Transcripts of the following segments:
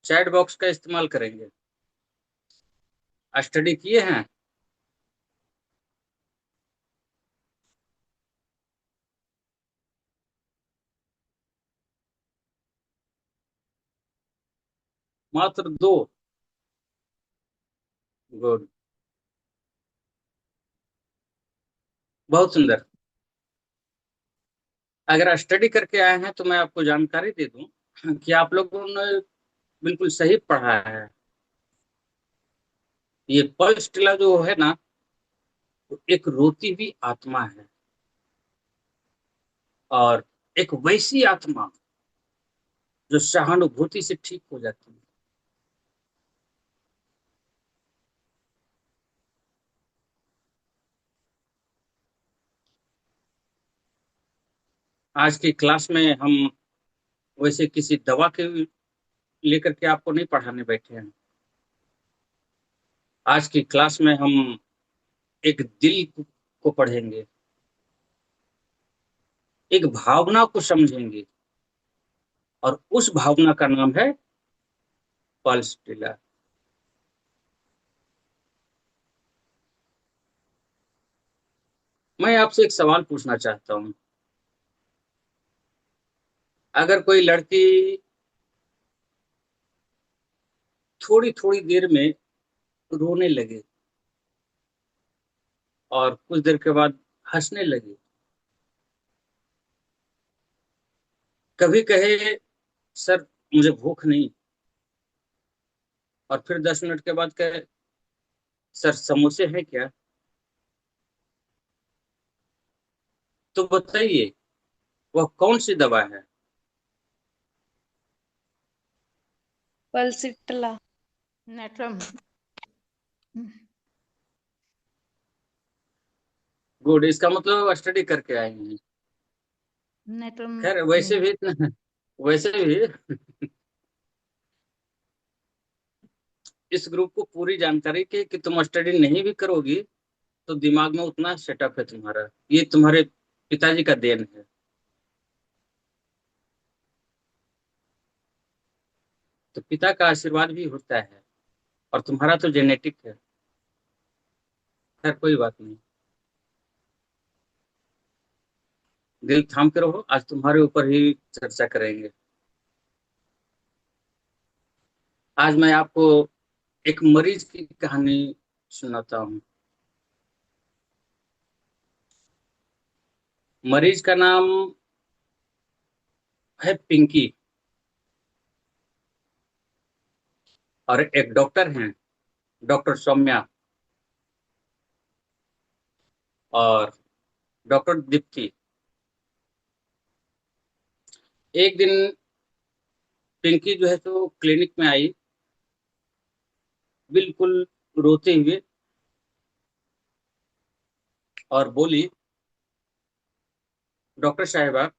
Chat box का इस्तेमाल करेंगे। स्टडी किए हैं? मात्र दो? गुड। बहुत सुंदर। अगर स्टडी करके आए हैं तो मैं आपको जानकारी दे दूं कि आप लोगों ने बिल्कुल सही पढ़ा है। ये पल्स टिला जो है ना, वो एक रोती हुई आत्मा है, और एक वैसी आत्मा जो सहानुभूति से ठीक हो जाती है। आज की क्लास में हम वैसे किसी दवा के लेकर के आपको नहीं पढ़ाने बैठे हैं। आज की क्लास में हम एक दिल को पढ़ेंगे, एक भावना को समझेंगे, और उस भावना का नाम है पल्स टिला। मैं आपसे एक सवाल पूछना चाहता हूँ। अगर कोई लड़की थोड़ी थोड़ी देर में रोने लगे और कुछ देर के बाद हंसने लगे, कभी कहे सर मुझे भूख नहीं, और फिर 10 मिनट के बाद कहे सर समोसे हैं क्या, तो बताइए वह कौन सी दवा है? पल्सिटला। नेट्रम। गुड, इसका मतलब स्टडी करके आए हैं। नेट्रम। खैर वैसे भी वैसे भी इस ग्रुप को पूरी जानकारी कि तुम स्टडी नहीं भी करोगी तो दिमाग में उतना सेटअप है तुम्हारा, ये तुम्हारे पिताजी का देन है। तो पिता का आशीर्वाद भी होता है, और तुम्हारा तो जेनेटिक है। खैर कोई बात नहीं, दिल थाम के रहो, आज तुम्हारे ऊपर ही चर्चा करेंगे। आज मैं आपको एक मरीज की कहानी सुनाता हूँ। मरीज का नाम है पिंकी, और एक डॉक्टर हैं, डॉक्टर सौम्या और डॉक्टर दीप्ति। एक दिन पिंकी जो है तो क्लिनिक में आई, बिल्कुल रोते हुए, और बोली डॉक्टर साहिबा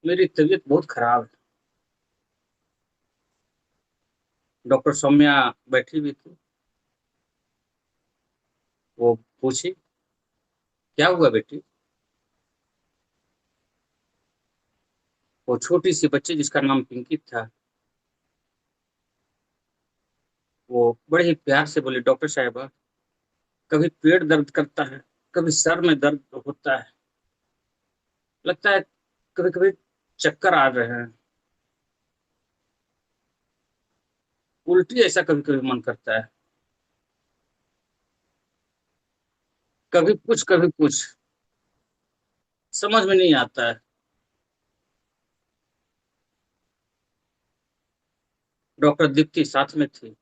मेरी तबीयत बहुत खराब है। डॉक्टर सौम्या बैठी हुई थी, वो पूछी क्या हुआ बेटी? वो छोटी सी बच्ची जिसका नाम पिंकी था, वो बड़े ही प्यार से बोली डॉक्टर साहिबा कभी पेट दर्द करता है, कभी सर में दर्द होता है, लगता है कभी कभी चक्कर आ रहे हैं, उल्टी ऐसा कभी कभी मन करता है, कभी कुछ समझ में नहीं आता है। डॉक्टर दीप्ति साथ में थी।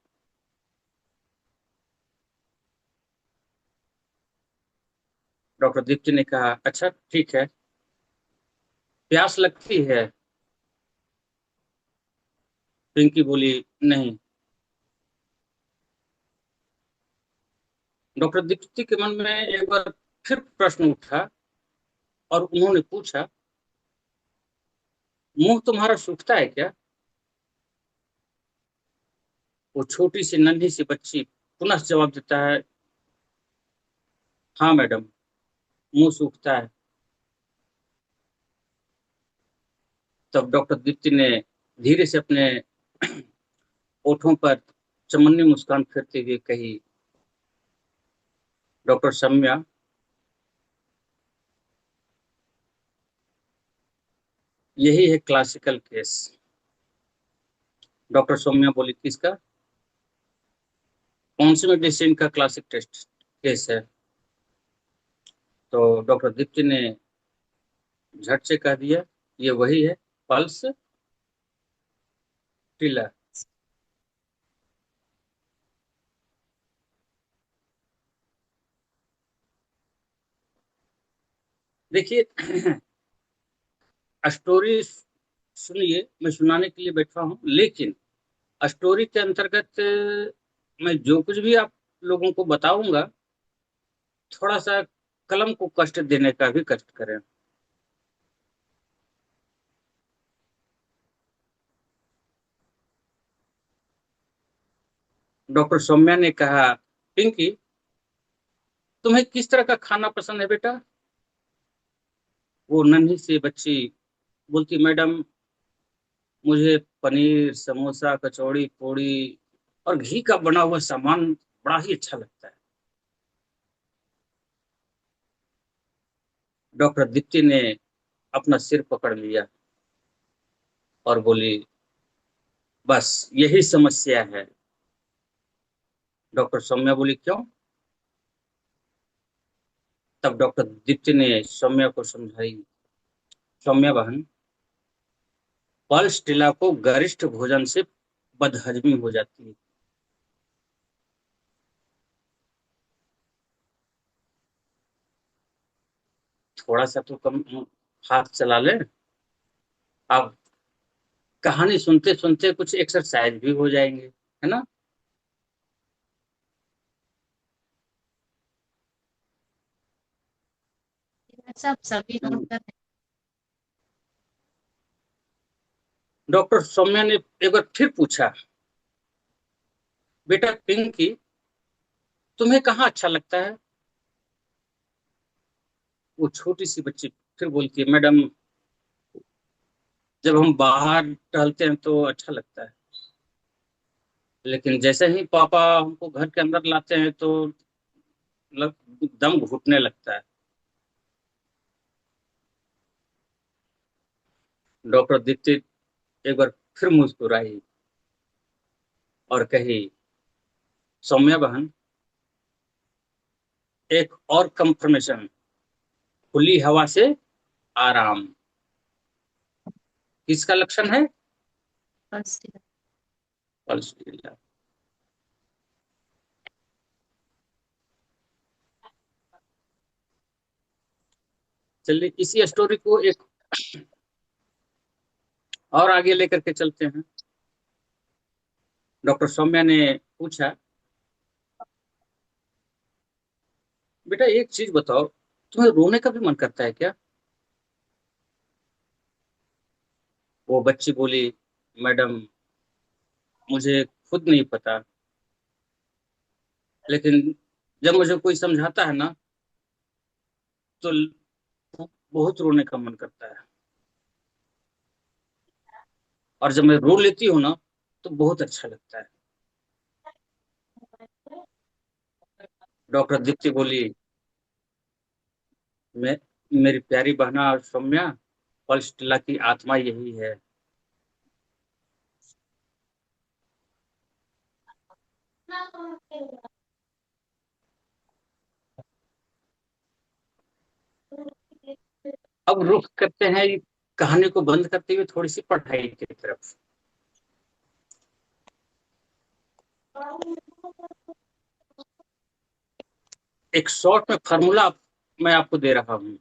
डॉक्टर दीप्ति ने कहा अच्छा ठीक है, प्यास लगती है? पिंकी बोली नहीं। डॉक्टर दीप्ति के मन में एक बार फिर प्रश्न उठा, और उन्होंने पूछा मुंह तुम्हारा सूखता है क्या? वो छोटी सी नन्ही सी बच्ची पुनः जवाब देता है हाँ मैडम, मुंह सूखता है। तब डॉक्टर दीप्ति ने धीरे से अपने होठों पर चमन्नी मुस्कान फिरते हुए कही, डॉक्टर सौम्या, यही है क्लासिकल केस। डॉक्टर सौम्या बोली, किसका? कौन सी मेडिसिन का क्लासिक टेस्ट केस है? तो डॉक्टर दीप्ति ने झट से कह दिया, ये वही है, पल्स टिलर। देखिए, स्टोरी सुनिए, मैं सुनाने के लिए बैठा हूँ, लेकिन स्टोरी के अंतर्गत मैं जो कुछ भी आप लोगों को बताऊंगा, थोड़ा सा कलम को कष्ट देने का भी कष्ट करें। डॉक्टर सौम्या ने कहा, पिंकी, तुम्हें किस तरह का खाना पसंद है बेटा? वो नन्ही सी बच्ची बोलती, मैडम, मुझे पनीर, समोसा, कचौड़ी, पूड़ी और घी का बना हुआ सामान बड़ा ही अच्छा लगता है। डॉक्टर दीप्ति ने अपना सिर पकड़ लिया और बोली, बस यही समस्या है। डॉक्टर सौम्या बोली, क्यों? तब डॉक्टर दीप्ति ने सौम्या को समझाई, सौम्या बहन, पल्स टिला को गरिष्ठ भोजन से बदहजमी हो जाती है। थोड़ा सा तो कम हाथ चला ले। अब कहानी सुनते सुनते कुछ एक्सरसाइज भी हो जाएंगे, है ना? सब सभी नोट हम्म। कर रहे डॉक्टर सौम्या ने एक बार फिर पूछा, बेटा पिंकी, तुम्हें कहाँ अच्छा लगता है? वो छोटी सी बच्ची फिर बोलती है, मैडम, जब हम बाहर टहलते हैं तो अच्छा लगता है, लेकिन जैसे ही पापा हमको घर के अंदर लाते हैं तो दम घुटने लगता है। डॉक्टर दीप्ति एक बार फिर मुस्कुराई और कही, सौम्या बहन, एक और कंफर्मेशन, खुली हवा से आराम किसका लक्षण है? हैं। बस ठीक है। अल्हम्दुलिल्लाह। चलिए इसी स्टोरी को एक और आगे लेकर के चलते हैं। डॉक्टर सौम्या ने पूछा, बेटा एक चीज बताओ, तुम्हें रोने का भी मन करता है क्या? वो बच्ची बोली, मैडम, मुझे खुद नहीं पता, लेकिन जब मुझे कोई समझाता है ना, तो बहुत रोने का मन करता है, और जब मैं रो लेती हूँ ना, तो बहुत अच्छा लगता है। डॉक्टर दीप्ति बोली, मैं मेरी प्यारी बहना और सौम्या, पल्स टिल्ला की आत्मा यही है। अब रुख करते हैं कहानी को बंद करते हुए थोड़ी सी पढ़ाई की तरफ। एक शॉर्ट में फार्मूला मैं आपको दे रहा हूँ,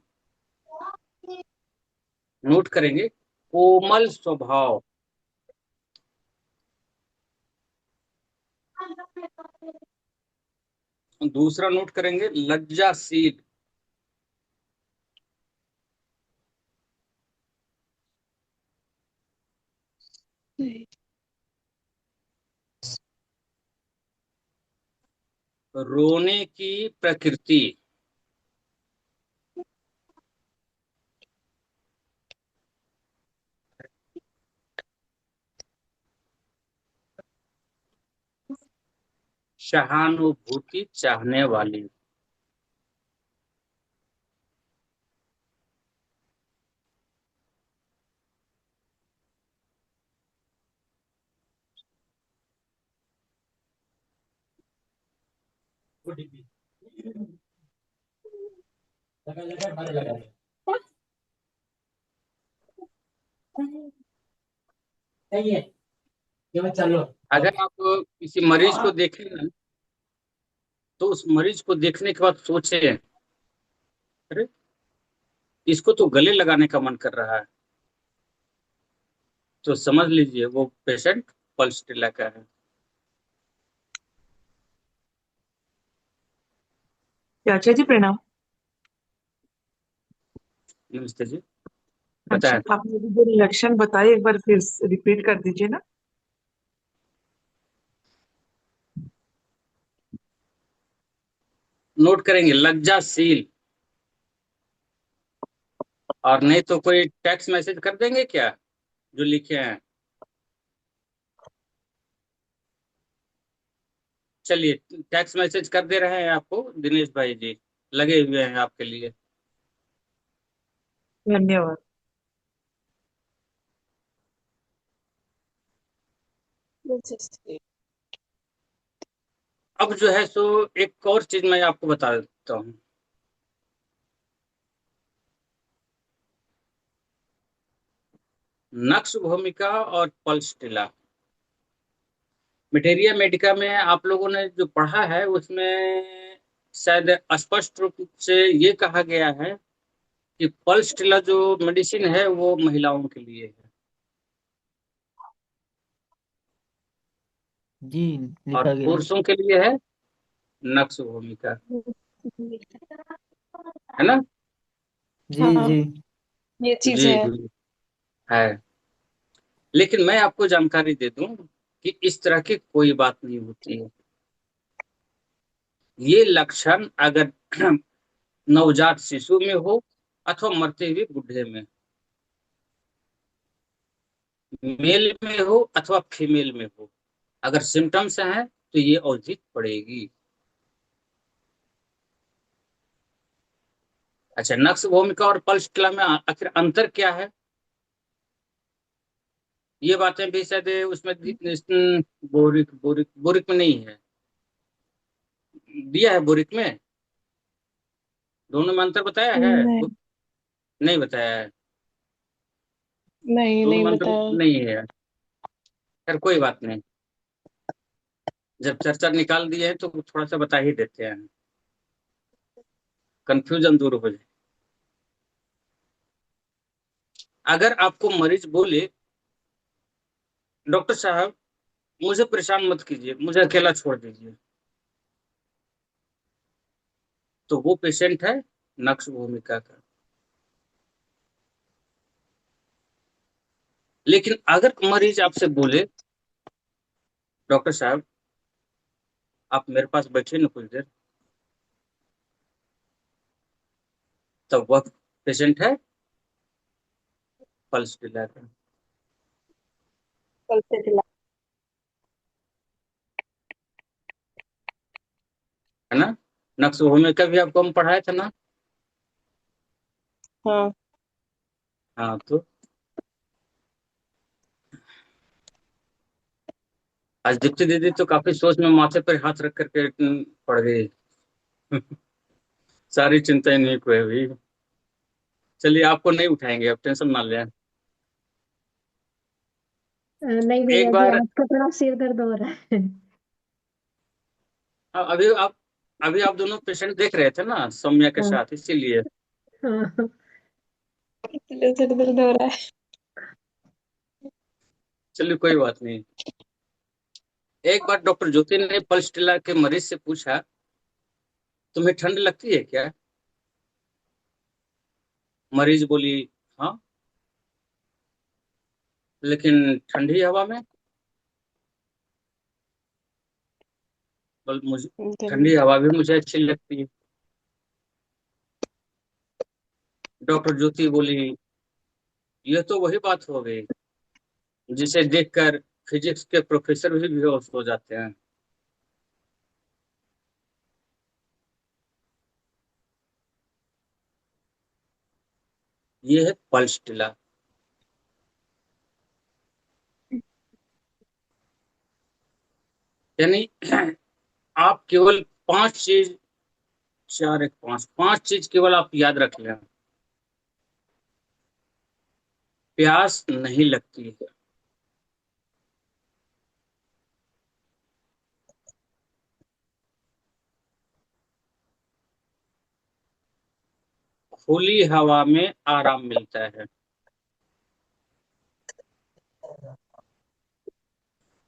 नोट करेंगे। कोमल स्वभाव, दूसरा नोट करेंगे लज्जाशील, रोने की प्रकृति, सहानुभूति चाहने वाली। अगर आप किसी मरीज को देखें ना, तो उस मरीज को देखने के बाद सोचे, अरे इसको तो गले लगाने का मन कर रहा है, तो समझ लीजिए वो पेशेंट पल्स ढीला का है। चाचा जी प्रणाम। नमस्ते जी, अच्छा, बताएं। आपने जो लक्षण बताए एक बार फिर रिपीट कर दीजिए ना। नोट करेंगे, लज्जाशील। और नहीं तो कोई टेक्स्ट मैसेज कर देंगे क्या, जो लिखे हैं। चलिए टेक्स्ट मैसेज कर दे रहे हैं आपको, दिनेश भाई जी लगे हुए हैं आपके लिए। धन्यवाद। अब जो है सो एक और चीज मैं आपको बता देता हूँ। नक्श भूमिका और पल्स टिला, मटेरिया मेडिका में आप लोगों ने जो पढ़ा है उसमें शायद स्पष्ट रूप से ये कहा गया है कि पल्स टिला जो मेडिसिन है वो महिलाओं के लिए है, जी, और लिखा गया है। पुरुषों के लिए है नक्श भूमिका, है ना। जी हाँ, जी। ये चीज जी है। जी है। लेकिन मैं आपको जानकारी दे दूं कि इस तरह की कोई बात नहीं होती है। ये लक्षण अगर नवजात शिशु में हो अथवा मरते हुए बूढ़े में, मेल में हो अथवा फीमेल में हो, अगर सिम्टम्स हैं तो ये अवधि पड़ेगी। अच्छा, नक्श भूमिका और पल्स टिला में आखिर अंतर क्या है, ये बातें भी शायद उसमें बोरिक बोरिक बोरिक में नहीं है, दिया है बोरिक में। दोनों में अंतर बताया है, नहीं, नहीं बताया है। नहीं दोनों नहीं में अंतर बताया। नहीं है। खैर कोई बात नहीं, जब चर्चा निकाल दिए हैं तो थोड़ा सा बता ही देते हैं, कंफ्यूजन दूर हो जाए। अगर आपको मरीज बोले, डॉक्टर साहब मुझे परेशान मत कीजिए, मुझे अकेला छोड़ दीजिए, तो वो पेशेंट है नक्श भूमिका का। लेकिन अगर मरीज आपसे बोले, डॉक्टर साहब आप मेरे पास बैठे ना कुछ देर, तब वह पेशेंट है पल्स डिलाटर, कल से दिला। है ना। नक्श भूमिका भी आपको हम पढ़ाया था ना। हाँ, हाँ तो आज दीप्ति दीदी तो काफी सोच में माथे पर हाथ रख करके पड़ गई। सारी चिंताएं नहीं को है भाई। चलिए आपको नहीं उठाएंगे, अब टेंशन ना लें। नहीं एक भैया जी, बार आज का थोड़ा सिर दर्द हो रहा है। अभी आप दोनों पेशेंट देख रहे थे ना सौम्या के हाँ साथ, इसीलिए। हाँ। इसलिए सिर दर्द हो रहा है। चलिए कोई बात नहीं। एक बार डॉक्टर ज्योति ने पल्स टिला के मरीज से पूछा, तुम्हें ठंड लगती है क्या। मरीज बोली, हाँ लेकिन ठंडी हवा में। बोल मुझे जरूर। ठंडी हवा भी मुझे अच्छी लगती है। डॉक्टर ज्योति बोली, यह तो वही बात हो गई जिसे देखकर फिजिक्स के प्रोफेसर भी बेहोश हो जाते हैं। ये है पल्स टिला। यानी आप केवल पांच चीज, चार एक पांच, पांच चीज केवल आप याद रख लें। प्यास नहीं लगती है, खुली हवा में आराम मिलता है,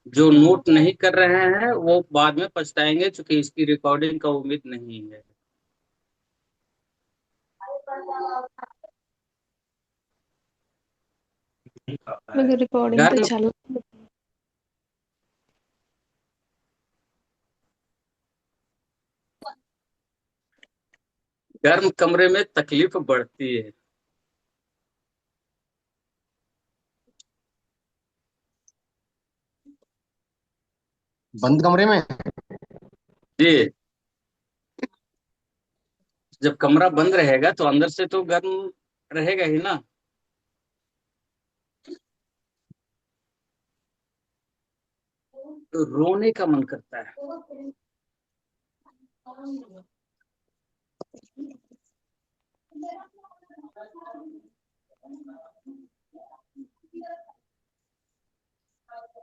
जो नोट नहीं कर रहे हैं वो बाद में पछताएंगे, क्योंकि इसकी रिकॉर्डिंग का उम्मीद नहीं है। मगर रिकॉर्डिंग तो गर्म चालू। गर्म कमरे में तकलीफ बढ़ती है। बंद कमरे में। जी, जब कमरा बंद रहेगा तो अंदर से तो गर्म रहेगा ही ना। तो रोने का मन करता है।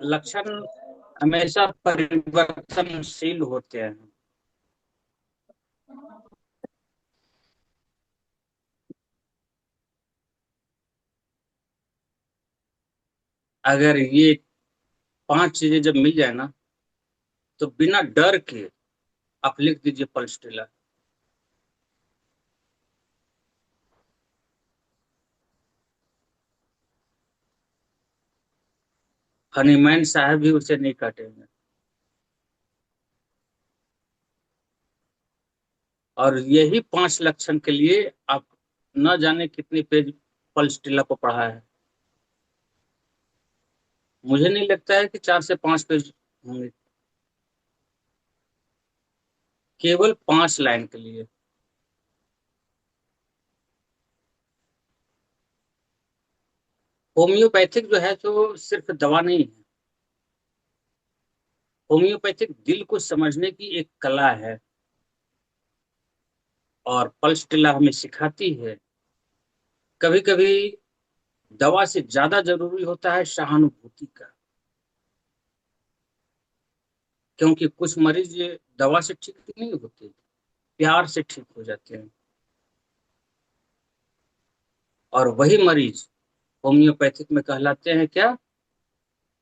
लक्षण हमेशा परिवर्तनशील होते हैं। अगर ये पांच चीजें जब मिल जाए ना, तो बिना डर के आप लिख दीजिए पल्स टिला। हनीमैन साहब भी उसे नहीं काटेंगे। और यही पांच लक्षण के लिए आप न जाने कितनी पेज पल्स टिला को पढ़ा है। मुझे नहीं लगता है कि 4 से 5 पेज होंगे, केवल 5 लाइन के लिए। होम्योपैथिक जो है तो सिर्फ दवा नहीं है। होम्योपैथिक दिल को समझने की एक कला है। और पल्स टिला हमें सिखाती है, कभी कभी दवा से ज्यादा जरूरी होता है सहानुभूति का। क्योंकि कुछ मरीज दवा से ठीक नहीं होते, प्यार से ठीक हो जाते हैं। और वही मरीज होम्योपैथिक में कहलाते हैं क्या?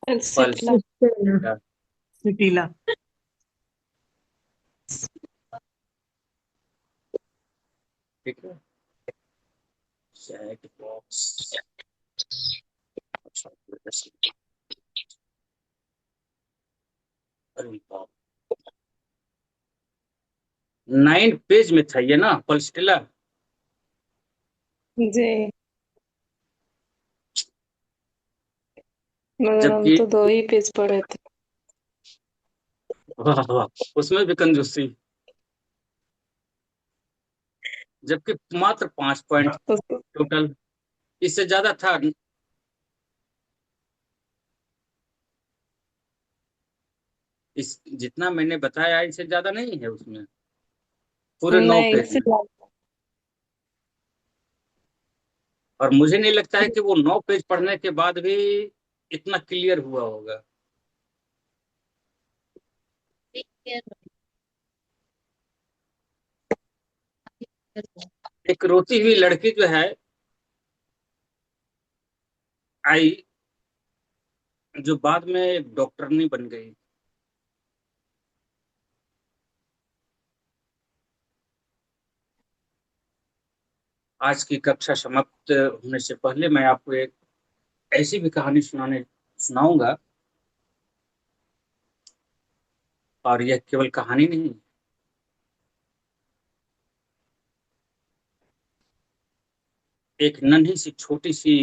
पल्स सिटिला। टिला। सिटीला। ठीक है। Chat box. अरे बाप, 9 पेज में था ये ना पल्स टिला। जी, मगर हम जबकि तो 2 ही पेज पढ़े थे। वाह वाह, उसमें भी कंजूसी। जबकि मात्र 5 पॉइंट तो टोटल, इससे ज्यादा था। इस जितना मैंने बताया इससे ज्यादा नहीं है उसमें, पूरे नौ नहीं पेज में। इसीलिए। और मुझे नहीं लगता है कि वो 9 पेज पढ़ने के बाद भी इतना क्लियर हुआ होगा। एक रोती हुई लड़की जो है आई, जो बाद में एक डॉक्टरनी बन गई। आज की कक्षा समाप्त होने से पहले मैं आपको एक ऐसी भी कहानी सुनाऊंगा। और यह केवल कहानी नहीं, एक नन्ही सी छोटी सी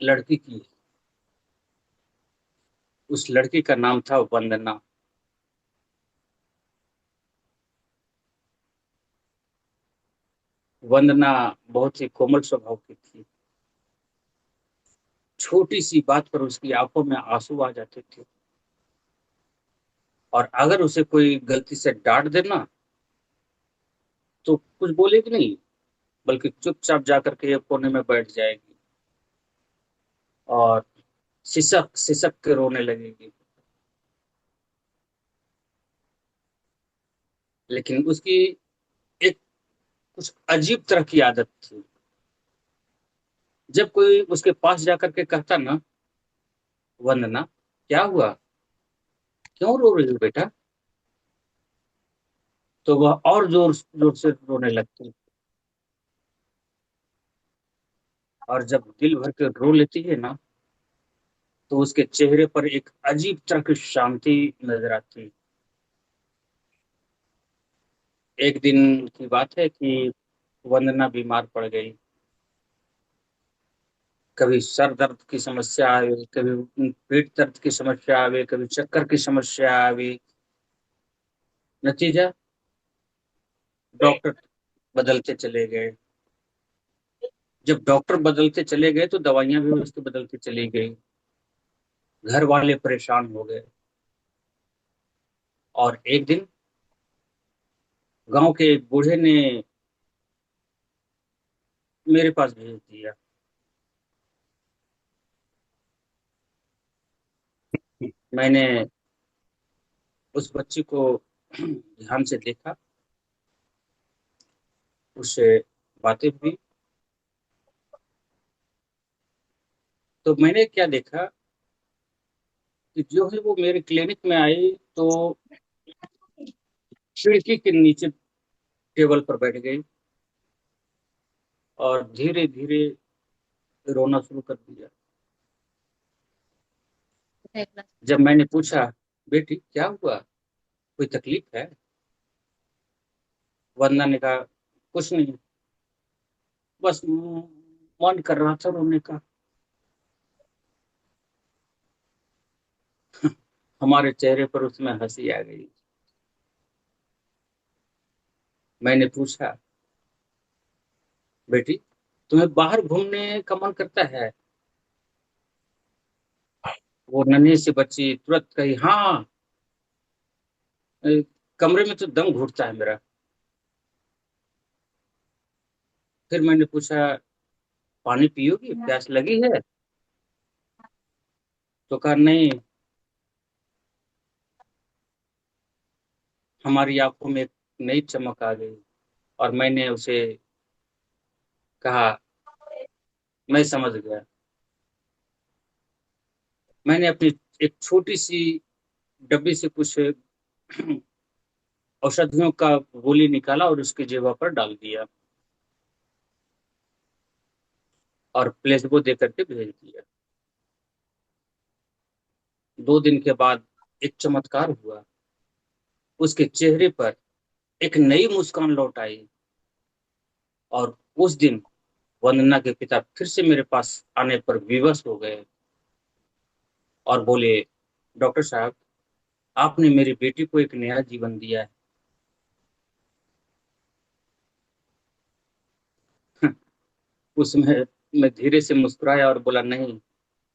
लड़की की। उस लड़की का नाम था वंदना। वंदना बहुत ही कोमल स्वभाव की थी। छोटी सी बात पर उसकी आंखों में आंसू आ जाते थे। और अगर उसे कोई गलती से डांट देना तो कुछ बोलेगी नहीं, बल्कि चुपचाप जाकर के एक कोने में बैठ जाएगी और सिसक सिसक के रोने लगेगी। लेकिन उसकी एक कुछ अजीब तरह की आदत थी। जब कोई उसके पास जाकर के कहता ना, वंदना क्या हुआ, क्यों रो रही हो बेटा, तो वह और जोर जोर से रोने लगती। और जब दिल भर के रो लेती है ना, तो उसके चेहरे पर एक अजीब तरह की शांति नजर आती। एक दिन की बात है कि वंदना बीमार पड़ गई। कभी सर दर्द की समस्या आवे, कभी पेट दर्द की समस्या आवे, कभी चक्कर की समस्या आवे। नतीजा, डॉक्टर बदलते चले गए। जब डॉक्टर बदलते चले गए तो दवाइयां भी उसकी बदलती चली गई। घर वाले परेशान हो गए। और एक दिन गांव के एक बूढ़े ने मेरे पास भेज दिया। मैंने उस बच्ची को ध्यान से देखा, उससे बातें हुई। तो मैंने क्या देखा कि जो है वो मेरे क्लिनिक में आई तो खिड़की के नीचे टेबल पर बैठ गई और धीरे धीरे रोना शुरू कर दिया। जब मैंने पूछा, बेटी क्या हुआ, कोई तकलीफ है, वंदना ने कहा, कुछ नहीं, बस मन कर रहा था रोने का। हमारे चेहरे पर उसमें हंसी आ गई। मैंने पूछा, बेटी तुम्हें बाहर घूमने का मन करता है? वो नन्ही सी बच्ची तुरंत कही, हाँ, अ, कमरे में तो दम घुटता है मेरा। फिर मैंने पूछा, पानी पियोगी, प्यास लगी है? तो कहा नहीं। हमारी आंखों में एक नई चमक आ गई और मैंने उसे कहा, मैं समझ गया। मैंने अपनी एक छोटी सी डब्बी से कुछ औषधियों का गोली निकाला और उसकी जेबा पर डाल दिया और प्लेसबो दे करके भेज दिया। 2 दिन के बाद एक चमत्कार हुआ। उसके चेहरे पर एक नई मुस्कान लौट आई। और उस दिन वंदना के पिता फिर से मेरे पास आने पर विवश हो गए और बोले, डॉक्टर साहब, आपने मेरी बेटी को एक नया जीवन दिया है। उसमें मैं धीरे से मुस्कुराया और बोला, नहीं,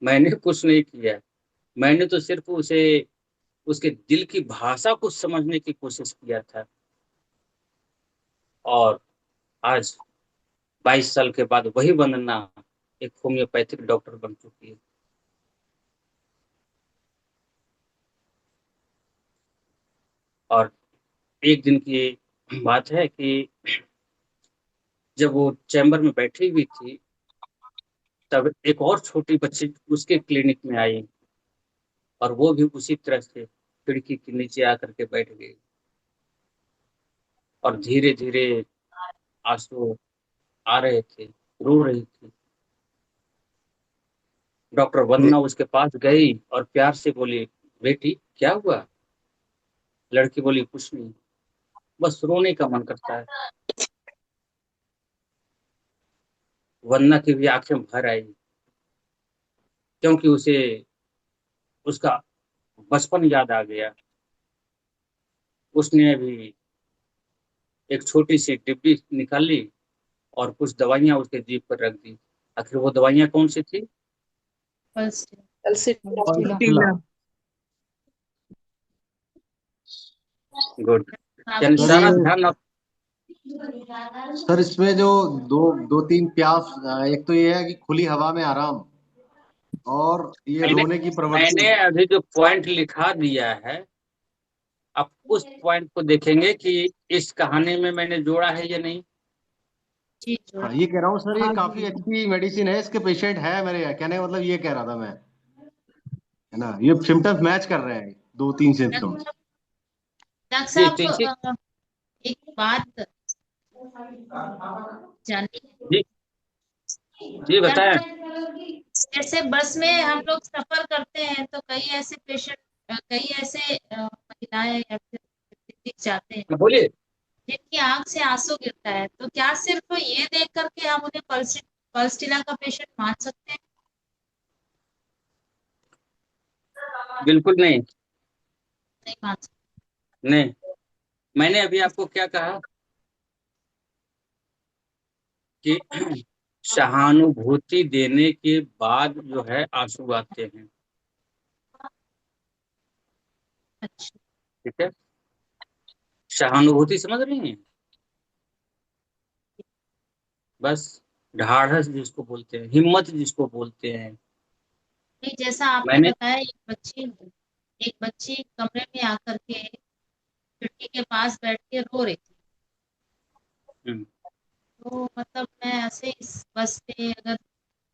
मैंने कुछ नहीं किया। मैंने तो सिर्फ उसे उसके दिल की भाषा को समझने की कोशिश किया था। और आज 22 साल के बाद वही वंदना एक होम्योपैथिक डॉक्टर बन चुकी है। और एक दिन की बात है कि जब वो चैम्बर में बैठी हुई थी, तब एक और छोटी बच्ची उसके क्लिनिक में आई और वो भी उसी तरह से खिड़की के नीचे आकर के बैठ गई और धीरे धीरे आंसू आ रहे थे, रो रही थी। डॉक्टर ये वंदना उसके पास गई और प्यार से बोली, बेटी क्या हुआ? लड़की बोली, कुछ नहीं, बस रोने का मन करता है। वंदना की भी आंखें भर आई, क्योंकि उसे उसका बचपन याद आ गया। उसने अभी एक छोटी सी डिब्बी निकाली और कुछ दवाइयां उसके जीभ पर रख दी। आखिर वो दवाइयां कौन सी थी? पल्सिटिला। पल्सटीला। गुड। यानी सर सारा ये ध्यान आप। सर इसमें जो दो दो तीन प्यास, एक तो ये है कि खुली हवा में आराम, और ये मैंने रोने की प्रवृत्ति। मैंने अभी जो पॉइंट लिखा दिया है, आप उस पॉइंट को देखेंगे कि इस कहानी में मैंने जोड़ा है या नहीं। हाँ, ये कह रहा हूँ सर, ये हाँ काफी जी। अच्छी मेडिसिन है, इसके पेशेंट है मेरे, कहने का मतलब ये कह रहा था मैं, है ना, ये सिम्टम्स मैच कर रहे हैं, दो तीन सिम्टम्स। डॉक्टर जी तो इसी। साहब एक बात जाननी है। जी जी बताएं। जैसे बस में हम लोग सफर करते हैं तो कई ऐसे पेशेंट, कई ऐसे महिलाएं या फिर दिख जाते हैं बोलिए। जिनकी आंख से आंसू गिरता है, तो क्या सिर्फ ये देख करके हम उन्हें पल्सटीला का पेशेंट मान सकते हैं? बिल्कुल नहीं। नहीं मान सकते। नहीं, मैंने अभी आपको क्या कहा कि सहानुभूति देने के बाद जो है आंसू आते हैं। अच्छा। ठीक है, सहानुभूति समझ रही हैं? बस ढाढ़स जिसको बोलते हैं, हिम्मत जिसको बोलते हैं। नहीं, जैसा आपने मैंने बताया, एक बच्ची कमरे में आकर के खिड़की के पास बैठ के रो रही थी। हम्म, तो मतलब मैं ऐसे इस बस पे अगर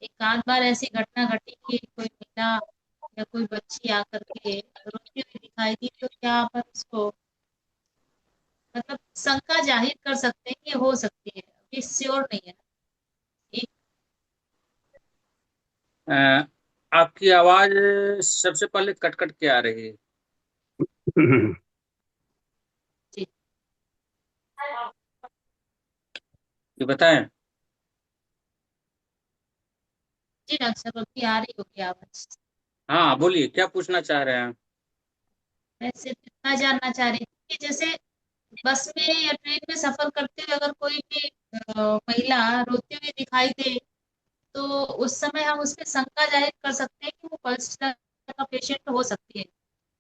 एक आध बार ऐसी घटना घटी कि कोई महिला या कोई बच्ची आकर के रोती हुई दिखाई दी, तो क्या अपन उसको मतलब शंका जाहिर कर सकते हैं कि हो सकती है, अभी श्योर नहीं है। एक अ, आपकी आवाज सबसे पहले कट कट के आ रही है। चीज। ये बताएं। जी डॉक्टर साहब, अभी आ रही होगी आवाज। हाँ बोलिए, क्या पूछना चाह रहे हैं? मैं सिर्फ इतना जानना चाह रही थी कि जैसे बस में या ट्रेन में सफर करते हुए अगर कोई भी महिला रोती हुई दिखाई दे, तो उस समय हम उसमें शंका जाहिर कर सकते हैं कि वो पल्स का पेशेंट हो सकती है।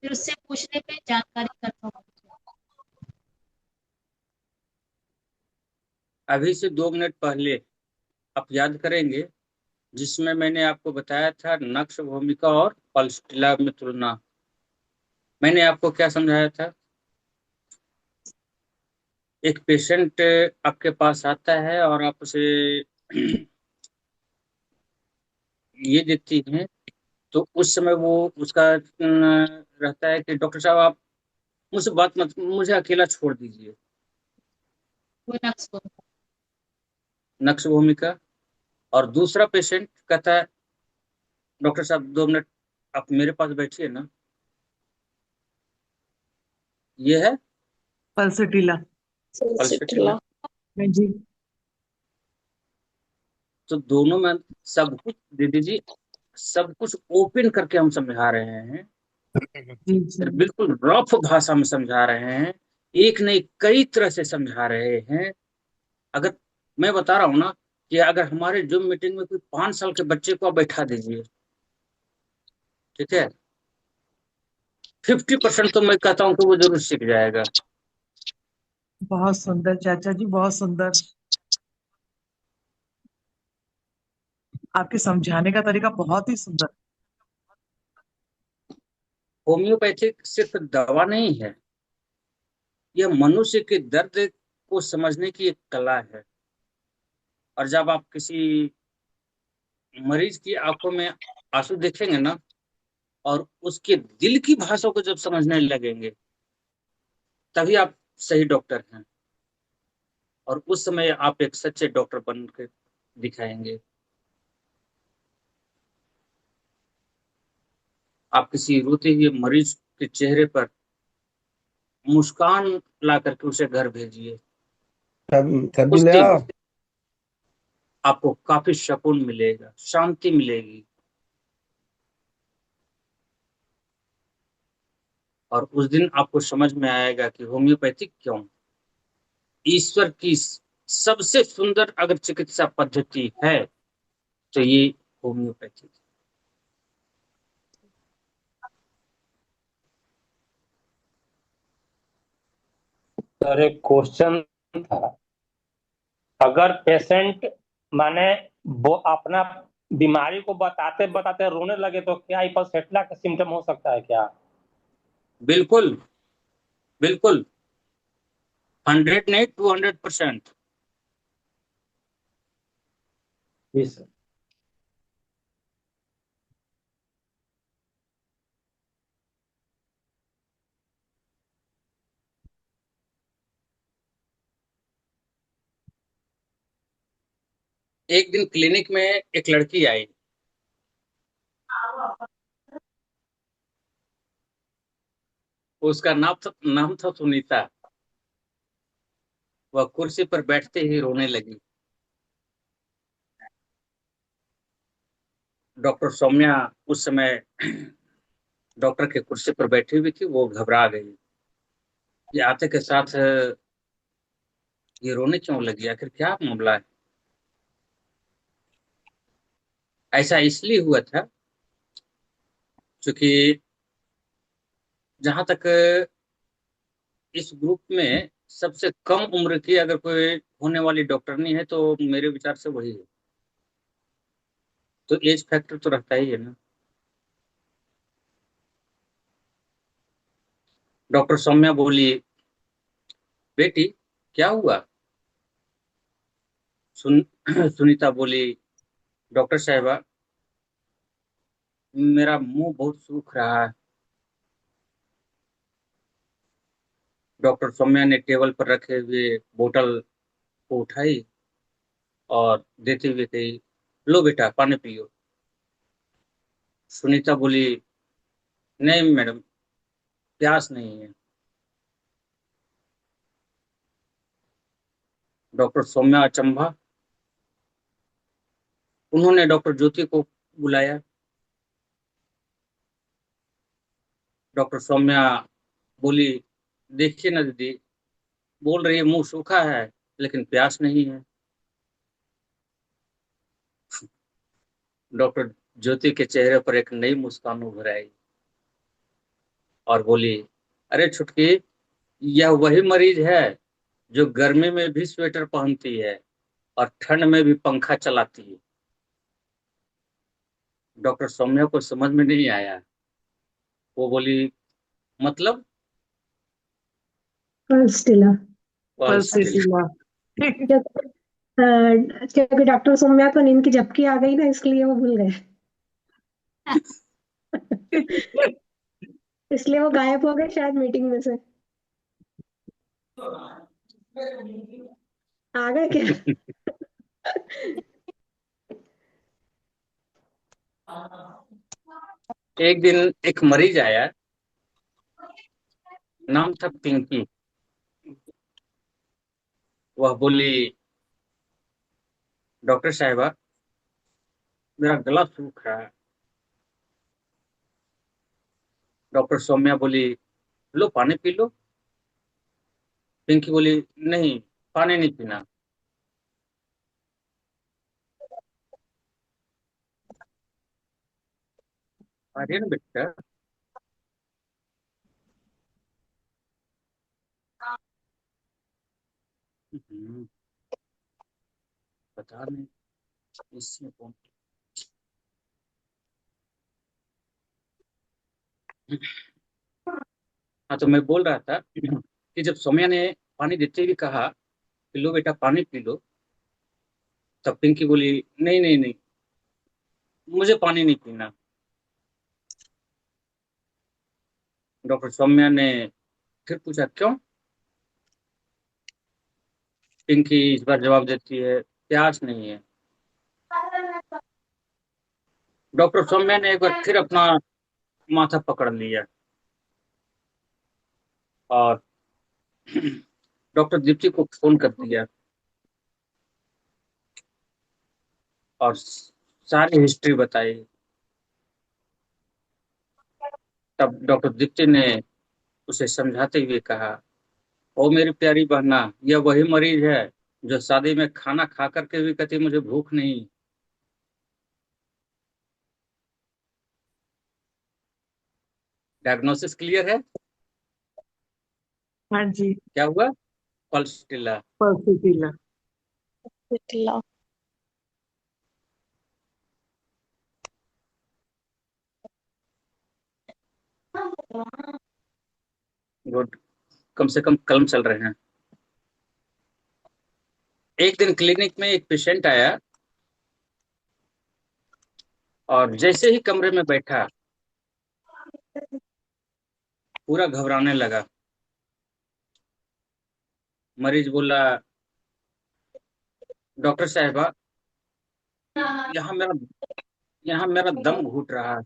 फिर उससे पूछने पे जानकारी कंफर्म होती है। अभी से 2 मिनट पहले आप याद करेंगे, जिसमें मैंने आपको बताया था नक्श भूमिका और पल्सटिला में तुलना। मैंने आपको क्या समझाया था? एक पेशेंट आपके पास आता है और आप उसे ये देती हैं, तो उस समय वो उसका रहता है कि डॉक्टर साहब आप मुझसे बात मत, मुझे अकेला छोड़ दीजिए। वो नक्स को। नक्श भूमिका। और दूसरा पेशेंट कहता है डॉक्टर साहब 2 मिनट आप मेरे पास बैठिए ना। ये है पल्सटीला। पल्सटिला। पल्सिटिला। हाँ जी। तो दोनों में सब कुछ दीदी जी, सब कुछ ओपन करके हम समझा रहे हैं, जी जी। फिर बिल्कुल रफ भाषा में समझा रहे हैं, एक नहीं कई तरह से समझा रहे हैं। अगर मैं बता रहा हूं ना कि अगर हमारे जूम मीटिंग में कोई 5 साल के बच्चे को आप बैठा दीजिए, ठीक है, 50% तो मैं कहता हूँ कि वो जरूर सीख जाएगा। बहुत सुंदर चाचा जी, बहुत सुंदर। आपके समझाने का तरीका बहुत ही सुंदर। होम्योपैथिक सिर्फ दवा नहीं है, यह मनुष्य के दर्द को समझने की एक कला है। और जब आप किसी मरीज की आंखों में आंसू देखेंगे ना, और उसके दिल की भाषा को जब समझने लगेंगे, तभी आप सही डॉक्टर हैं। और उस समय आप एक सच्चे डॉक्टर बन के दिखाएंगे। आप किसी रोते हुए मरीज के चेहरे पर मुस्कान ला करके उसे घर भेजिए। सब्जी उस ले दिन आओ। आपको काफी सुकून मिलेगा, शांति मिलेगी। और उस दिन आपको समझ में आएगा कि होम्योपैथिक क्यों ईश्वर की सबसे सुंदर अगर चिकित्सा पद्धति है, तो ये होम्योपैथी। सर एक क्वेश्चन था, अगर पेशेंट माने वो अपना बीमारी को बताते बताते रोने लगे तो क्या हिपोसेटला का सिम्टम हो सकता है क्या? बिल्कुल बिल्कुल, 100 नहीं 200%। जी सर। एक दिन क्लिनिक में एक लड़की आई, उसका नाम था सुनीता। वह कुर्सी पर बैठते ही रोने लगी। डॉक्टर सौम्या उस समय डॉक्टर के कुर्सी पर बैठी हुई थी। वो घबरा गई, ये आते के साथ ये रोने क्यों लगी, आखिर क्या मामला है। ऐसा इसलिए हुआ था क्योंकि जहां तक इस ग्रुप में सबसे कम उम्र की अगर कोई होने वाली डॉक्टरनी है तो मेरे विचार से वही है। तो एज फैक्टर तो रहता ही है ना। डॉक्टर सौम्या बोली, बेटी क्या हुआ। सुन सुनीता बोली, डॉक्टर साहिबा मेरा मुंह बहुत सूख रहा है। डॉक्टर सौम्या ने टेबल पर रखे हुए बोतल को उठाई और देते हुए कही, लो बेटा पानी पियो। सुनीता बोली, नहीं मैडम, प्यास नहीं है। डॉक्टर सौम्या अचंभा। उन्होंने डॉक्टर ज्योति को बुलाया। डॉक्टर सौम्या बोली, देखिए ना दीदी, बोल रही है मुंह सूखा है लेकिन प्यास नहीं है। डॉक्टर ज्योति के चेहरे पर एक नई मुस्कान उभर आई और बोली, अरे छुटकी, यह वही मरीज है जो गर्मी में भी स्वेटर पहनती है और ठंड में भी पंखा चलाती है। डॉक्टर सौम्या को समझ में नहीं आया। वो बोली, मतलब। फर्स्ट स्टिला। और still, क्योंकि डॉक्टर सौम्या को नींद की झपकी आ गई ना, इसलिए वो भूल गए। इसलिए वो गायब हो गए शायद मीटिंग में से। आ गए क्या? एक दिन एक मरीज आया, नाम था पिंकी। वह बोली, डॉक्टर साहिबा मेरा गला सूख रहा है। डॉक्टर सौम्या बोली, लो पानी पी लो। पिंकी बोली, नहीं, पानी नहीं पीना। अरे ना बेटा, हम्म, पता नहीं इसमें कौन। हाँ, तो मैं बोल रहा था कि जब सौम्या ने पानी देते हुए कहा कि लो बेटा पानी पी लो, तब पिंकी बोली, नहीं नहीं नहीं, मुझे पानी नहीं पीना। डॉक्टर सौम्या ने फिर पूछा, क्यों। पिंकी इस बार जवाब देती है, प्यास नहीं है। डॉक्टर सौम्या ने एक बार फिर अपना माथा पकड़ लिया और डॉक्टर दीप्ति को फोन कर दिया और सारी हिस्ट्री बताई। तब डॉक्टर दीप्ति ने उसे समझाते हुए कहा, ओ मेरी प्यारी बहना, यह वही मरीज है जो शादी में खाना खा करके भी कहती मुझे भूख नहीं। डायग्नोसिस क्लियर है। हाँ जी। क्या हुआ? पल्सटिला। पल्सिटिला। पिटला। गुड, कम से कम कलम चल रहे हैं। एक दिन क्लिनिक में एक पेशेंट आया और जैसे ही कमरे में बैठा पूरा घबराने लगा। मरीज बोला, डॉक्टर साहबा, यहाँ मेरा यहाँ मेरा दम घुट रहा है।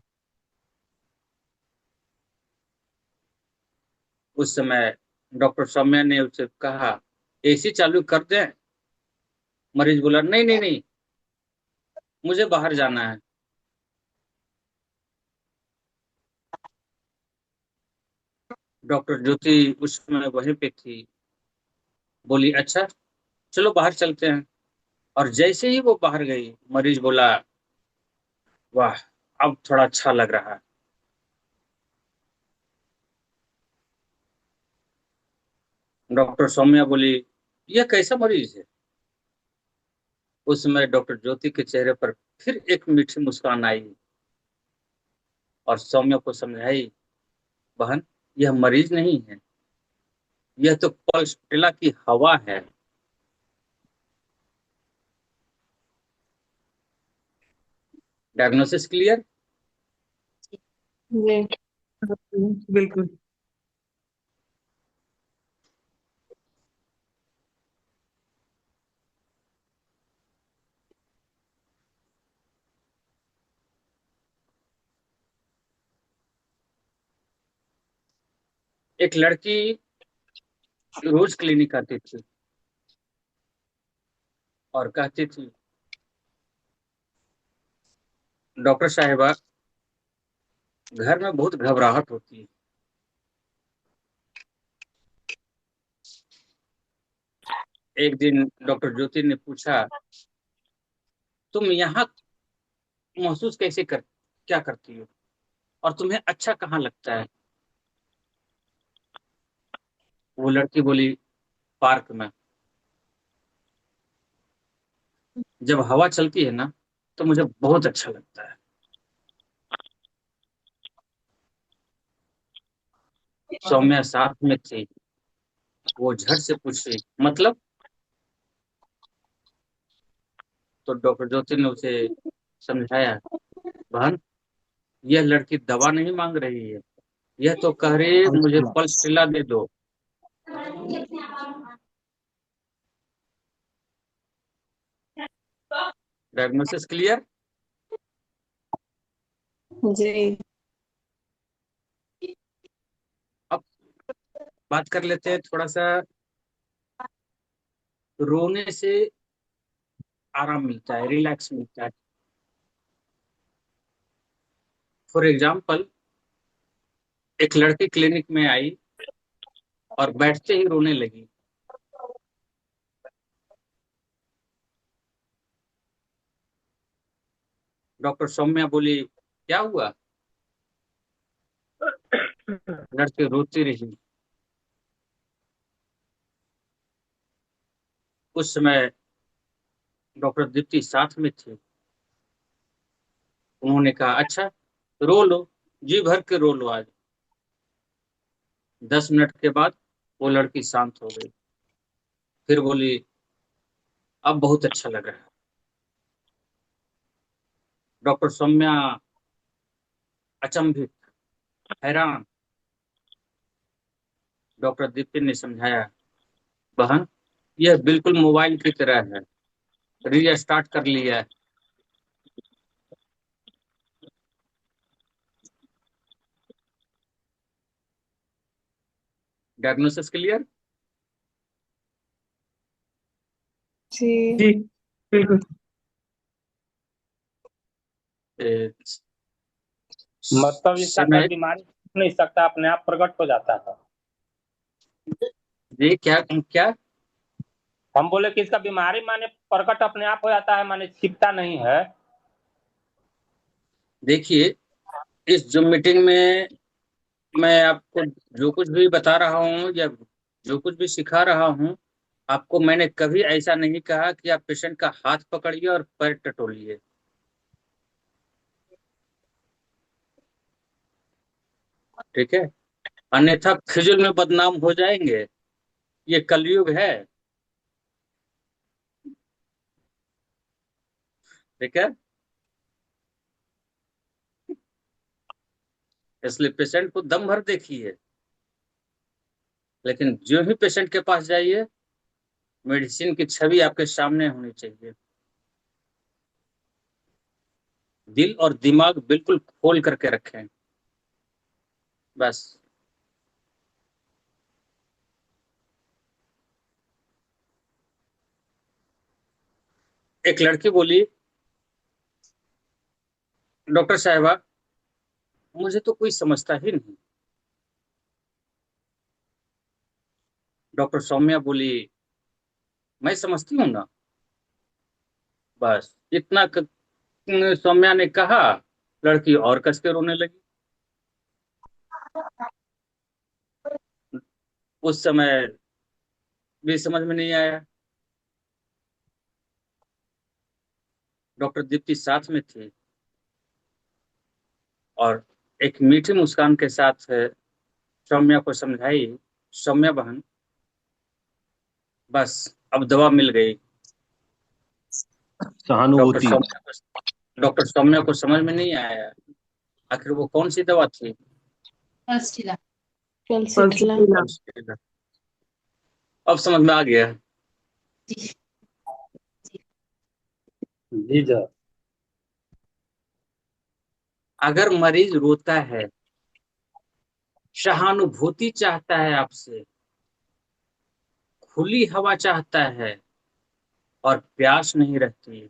उस समय डॉक्टर सौम्या ने उसे कहा, एसी चालू कर दें? मरीज बोला, नहीं नहीं नहीं, मुझे बाहर जाना है। डॉक्टर ज्योति उस समय वहीं पे थी, बोली, अच्छा चलो बाहर चलते हैं। और जैसे ही वो बाहर गई, मरीज बोला, वाह, अब थोड़ा अच्छा लग रहा है। डॉक्टर सौम्या बोली, यह कैसा मरीज है? उस समय डॉक्टर ज्योति के चेहरे पर फिर एक मीठी मुस्कान आई और सौम्या को समझाई, बहन, यह मरीज नहीं है, यह तो पल्सटिला की हवा है। Diagnosis clear? जी। बिल्कुल। एक लड़की रोज क्लिनिक आती थी और कहती थी, डॉक्टर साहिबा, घर में बहुत घबराहट होती है। एक दिन डॉक्टर ज्योति ने पूछा, तुम यहाँ महसूस कैसे क्या करती हो और तुम्हें अच्छा कहाँ लगता है? वो लड़की बोली, पार्क में। जब हवा चलती है ना तो मुझे बहुत अच्छा लगता है। सौम्या साथ में थी, वो झट से पूछी, मतलब? तो डॉक्टर ज्योति ने उसे समझाया, बहन, यह लड़की दवा नहीं मांग रही है, यह तो कह रही है मुझे अच्छा। पल्सटिला दे दो। Diagnosis clear? जी। अब बात कर लेते हैं थोड़ा सा, रोने से आराम मिलता है, रिलैक्स मिलता है। फॉर एग्जाम्पल, एक लड़की क्लिनिक में आई और बैठते ही रोने लगी। डॉक्टर सौम्या बोली, क्या हुआ? लड़की रोती रही। उस समय डॉक्टर दीप्ति साथ में थी। उन्होंने कहा, अच्छा रो लो, जी भर के रो लो आज। 10 मिनट के बाद वो लड़की शांत हो गई। फिर बोली, अब बहुत अच्छा लग रहा है। डॉक्टर सौम्या अचंभित, हैरान। डॉक्टर दीप्ति ने समझाया, बहन, यह बिल्कुल मोबाइल की तरह है, रीस्टार्ट कर लिया है। Diagnosis clear? जी। जी बिल्कुल। मतलब इसका कोई समय बीमारी नहीं सकता, अपने आप प्रकट हो जाता है। ये क्या? हम बोले कि इसका बीमारी माने प्रकट अपने आप हो जाता है, माने छिपता नहीं है। देखिए, इस जूम मीटिंग में मैं आपको जो कुछ भी बता रहा हूँ या जो कुछ भी सिखा रहा हूँ, आपको मैंने कभी ऐसा नहीं कहा कि आप पेशेंट का हाथ पकड़िए और पैर टटोलिए। ठीक है, अन्यथा फिजुल में बदनाम हो जाएंगे। ये कलयुग है। ठीक है, इसलिए पेशेंट को दम भर देखिए, लेकिन जो ही पेशेंट के पास जाइए, मेडिसिन की छवि आपके सामने होनी चाहिए। दिल और दिमाग बिल्कुल खोल करके रखें, बस। एक लड़की बोली, डॉक्टर साहबा, मुझे तो कोई समझता ही नहीं। डॉक्टर सौम्या बोली, मैं समझती हूँ ना। बस इतना सौम्या ने कहा, लड़की और कस के रोने लगी। उस समय भी समझ में नहीं आया। डॉक्टर दीप्ति साथ में थी और एक मीठी मुस्कान के साथ सौम्या को समझाई, सौम्या बहन, बस अब दवा मिल गई। डॉक्टर सहानुभूति। सौम्या को डॉक्टर सौम्या को समझ में नहीं आया आखिर वो कौन सी दवा थी। फर्स्ट इलाज। पल्सिटिला। अब समझ में आ गया। जी जी सर। अगर मरीज रोता है, सहानुभूति चाहता है आपसे, खुली हवा चाहता है और प्यास नहीं रहती,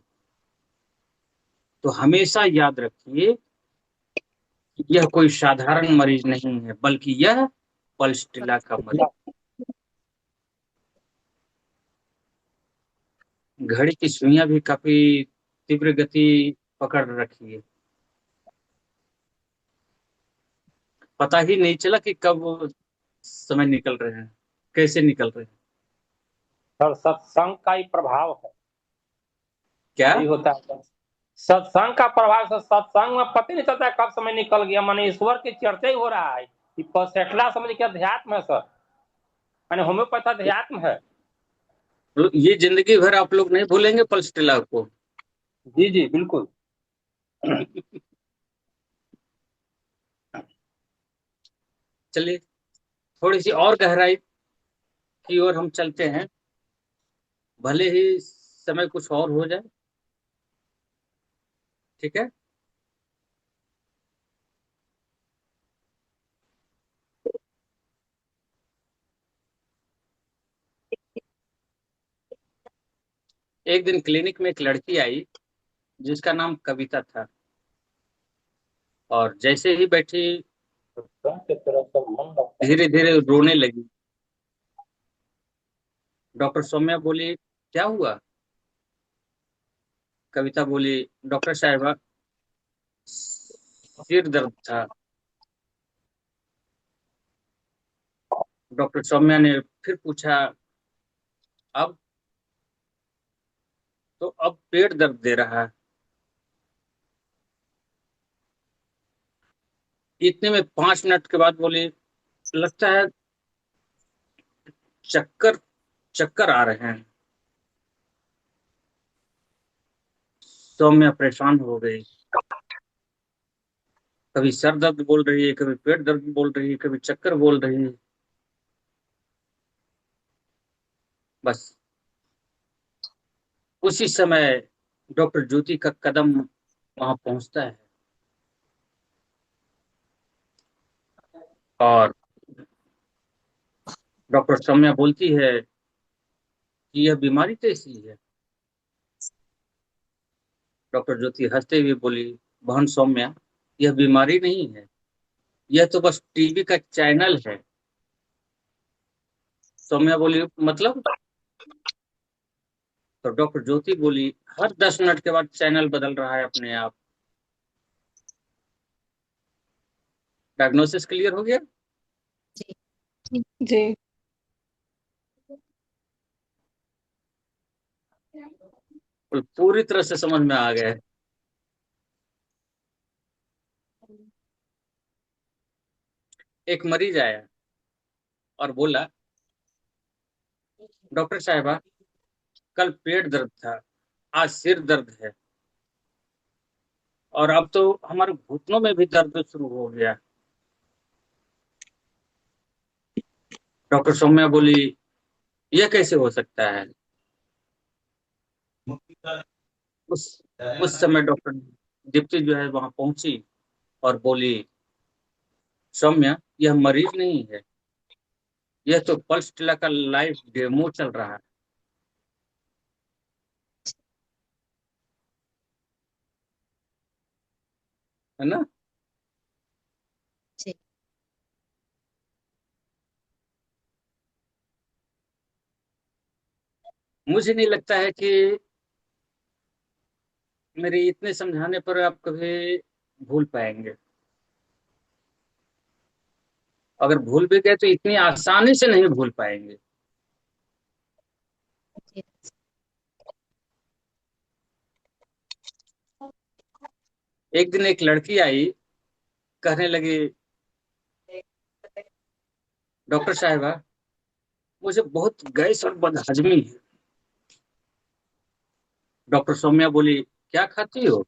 तो हमेशा याद रखिए कि यह कोई साधारण मरीज नहीं है, बल्कि यह पल्सटिला का मरीज। घड़ी की सुइयां भी काफी तीव्र गति पकड़ रखी है। पता ही नहीं चला कि कब वो समय निकल रहे हैं, कैसे निकल रहे हैं। सर सत्संग का ही प्रभाव है, क्या? यही होता है सत्संग का प्रभाव। से सत्संग में पता नहीं चलता है कब समय निकल गया। माने ईश्वर की चर्चा ही हो रहा है कि पसेटला समझ के अध्यात्म है सर, माने होम्योपैथ अध्यात्म है। तो ये जिंदगी भर आप लोग नहीं भूलेंगे पल्सटिला को। जी जी बिल्कुल। चलिए, थोड़ी सी और गहराई की ओर हम चलते हैं, भले ही समय कुछ और हो जाए। ठीक है, एक दिन क्लिनिक में एक लड़की आई जिसका नाम कविता था, और जैसे ही बैठी सत्संग की तरफ से मन लगता है। धीरे धीरे रोने लगी। डॉक्टर सौम्या बोली, क्या हुआ? कविता बोली, डॉक्टर साहबा, सिर दर्द था। डॉक्टर सौम्या ने फिर पूछा, अब? तो अब पेट दर्द दे रहा है। इतने में 5 मिनट के बाद बोली, लगता है चक्कर चक्कर आ रहे हैं। सौम्या परेशान हो गई। कभी सर दर्द बोल रही है, कभी पेट दर्द बोल रही है, कभी चक्कर बोल रही है। बस उसी समय डॉक्टर ज्योति का कदम वहां पहुंचता है और डॉक्टर सौम्या बोलती है कि यह बीमारी कैसी है। डॉक्टर ज्योति हंसते हुए बोली, बहन सौम्या, यह बीमारी नहीं है, यह तो बस टीबी का चैनल है। सौम्या बोली, मतलब? तो डॉक्टर ज्योति बोली, हर 10 मिनट के बाद चैनल बदल रहा है अपने आप। डायग्नोसिस क्लियर हो गया? जी। पूरी तरह से समझ में आ गया। एक मरीज आया और बोला, डॉक्टर साहबा, कल पेट दर्द था, आज सिर दर्द है, और अब तो हमारे घुटनों में भी दर्द शुरू हो गया। डॉक्टर सौम्या बोली, यह कैसे हो सकता है? उस उस समय डॉक्टर दीप्ति जो है वहां पहुंची और बोली, सौम्या, यह मरीज नहीं है, यह तो पल्स टिला का लाइव डेमो चल रहा है ना? जी। मुझे नहीं लगता है कि मेरे इतने समझाने पर आप कभी भूल पाएंगे। अगर भूल भी गए तो इतनी आसानी से नहीं भूल पाएंगे। जी। एक दिन एक लड़की आई, कहने लगी, डॉक्टर साहबा, मुझे बहुत गैस और बदहजमी है। डॉक्टर सौम्या बोली, क्या खाती हो?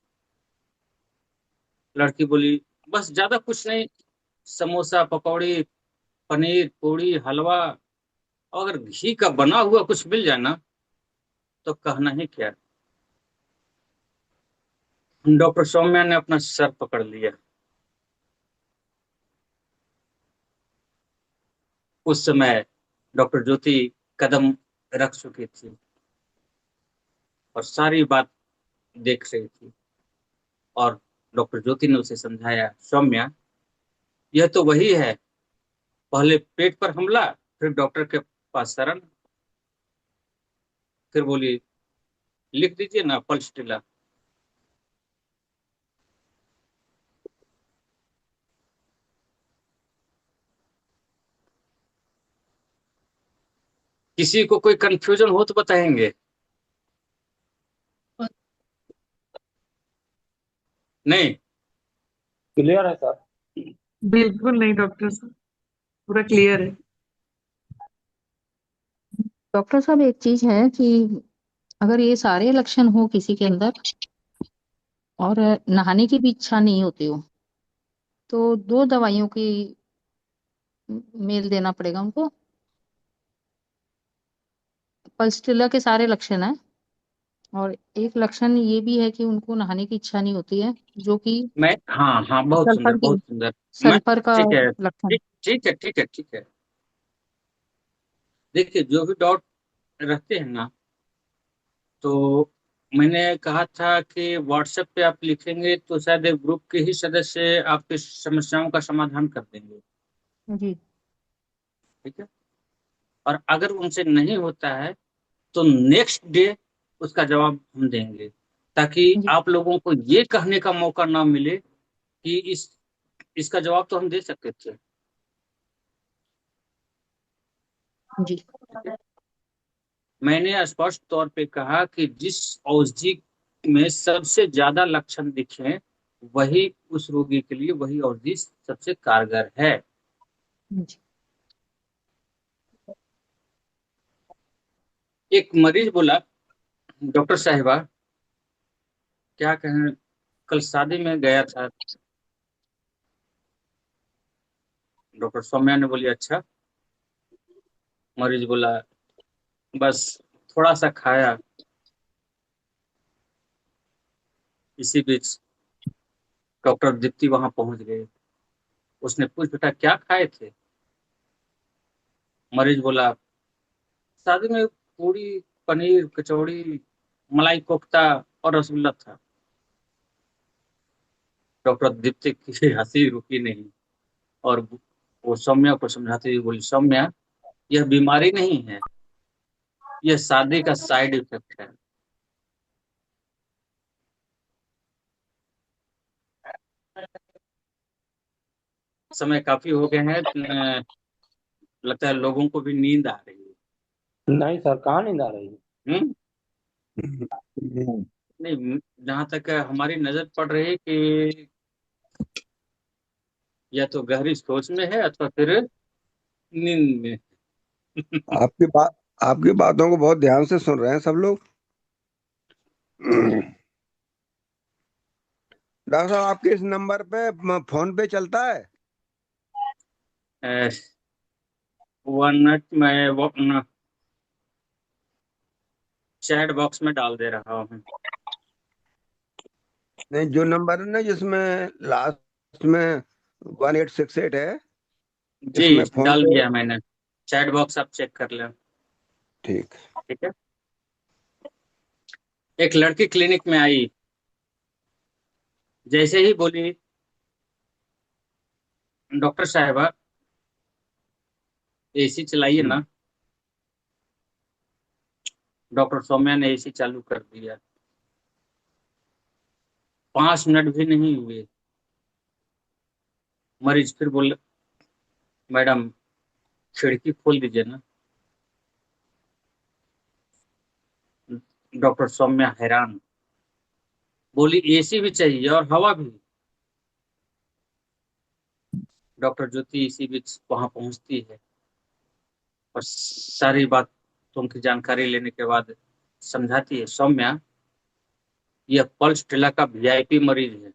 लड़की बोली, बस ज्यादा कुछ नहीं, समोसा, पकौड़ी, पनीर, पूड़ी, हलवा, और अगर घी का बना हुआ कुछ मिल जाए ना तो कहना ही क्या। डॉक्टर सौम्या ने अपना सर पकड़ लिया। उस समय डॉक्टर ज्योति कदम रख चुकी थी और सारी बात देख रही थी। और डॉक्टर ज्योति ने उसे समझाया, सौम्या, यह तो वही है, पहले पेट पर हमला, फिर डॉक्टर के पास शरण। फिर बोली, लिख दीजिए ना पल्स टिला। किसी को कोई कंफ्यूजन हो तो बताएंगे? नहीं? क्लियर है सर। बिल्कुल नहीं डॉक्टर साहब, पूरा क्लियर है। डॉक्टर साहब, एक चीज है कि अगर ये सारे लक्षण हो किसी के अंदर और नहाने की भी इच्छा नहीं होती हो, तो दो दवाइयों की मेल देना पड़ेगा उनको। पल्सटिला के सारे लक्षण हैं और एक लक्षण ये भी है कि उनको नहाने की इच्छा नहीं होती है, जो कि मैं, हाँ हाँ, बहुत सुंदर, सल्फर की बहुत सुंदर। मैं, सल्फर का ठीक है, लक्षण। ठीक है, ठीक है, ठीक है। देखिए, जो भी डाउट रहते हैं ना, तो मैंने कहा था कि व्हाट्सएप पे आप लिखेंगे तो शायद एक ग्रुप के ही सदस्य आपकी समस्याओं का समाधान कर देंगे। जी। ठीक है। और अगर उनसे नहीं होता है तो नेक्स्ट डे उसका जवाब हम देंगे, ताकि जी। आप लोगों को ये कहने का मौका ना मिले कि इसका जवाब तो हम दे सकते थे। जी। ठीक है? मैंने स्पष्ट तौर पे कहा कि जिस औषधि में सबसे ज्यादा लक्षण दिखे, वही उस रोगी के लिए वही औषधि सबसे कारगर है। जी। एक मरीज बोला, डॉक्टर साहिबा, क्या कहें, कल शादी में गया था। डॉक्टर सौम्या ने बोली, अच्छा। मरीज बोला, बस थोड़ा सा खाया। इसी बीच डॉक्टर दीप्ति वहां पहुंच गए। उसने पूछ, बेटा क्या खाए थे? मरीज बोला, शादी में पूरी, पनीर, कचौड़ी, मलाई कोफ्ता और रसगुल्ला था। डॉक्टर दीप्ति की हंसी रुकी नहीं और वो सौम्या को समझाते हुए बोली, सौम्या, यह बीमारी नहीं है, यह शादी का साइड इफेक्ट है। समय काफी हो गए हैं। लगता है लोगों को भी नींद आ रही नहीं सर, कहाँ नींद आ रही है? है। नहीं, जहां तक हमारी नजर पड़ रही है कि या तो गहरी सोच में है अथवा फिर नींद में। आपकी बात, आपकी बातों को बहुत ध्यान से सुन रहे हैं सब लोग। डॉक्टर साहब, आपके इस नंबर पे फोन पे चलता है? 1 मिनट में वो चैट बॉक्स में डाल दे रहा हूँ। नहीं, जो नंबर है ना जिसमें लास्ट में 1868 है, जी, इसमें फोन डाल पे। दिया मैंने। चैट बॉक्स आप चेक कर लें। ठीक। ठीक है। एक लड़की क्लिनिक में आई, जैसे ही बोली डॉक्टर साहबा एसी चलाइए ना, डॉक्टर सौम्या ने एसी चालू कर दिया। 5 मिनट भी नहीं हुए, मरीज फिर बोले मैडम खिड़की खोल दीजिए ना। डॉक्टर सौम्या हैरान, बोली एसी भी चाहिए और हवा भी। डॉक्टर ज्योति इसी बीच वहां पहुंचती है और सारी बातों की जानकारी लेने के बाद समझाती है, सौम्या यह पल्स टिला का वीआईपी मरीज है।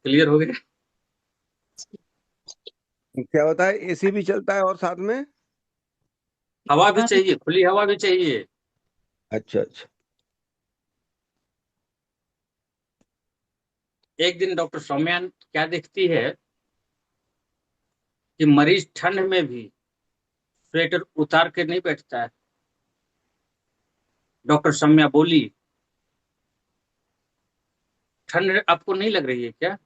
क्लियर हो गया? क्या होता है, एसी भी चलता है और साथ में हवा भी चाहिए, खुली हवा भी चाहिए। अच्छा अच्छा। एक दिन डॉक्टर सौम्या क्या देखती है कि मरीज ठंड में भी स्वेटर उतार के नहीं बैठता है। डॉक्टर सौम्या बोली ठंड आपको नहीं लग रही है क्या?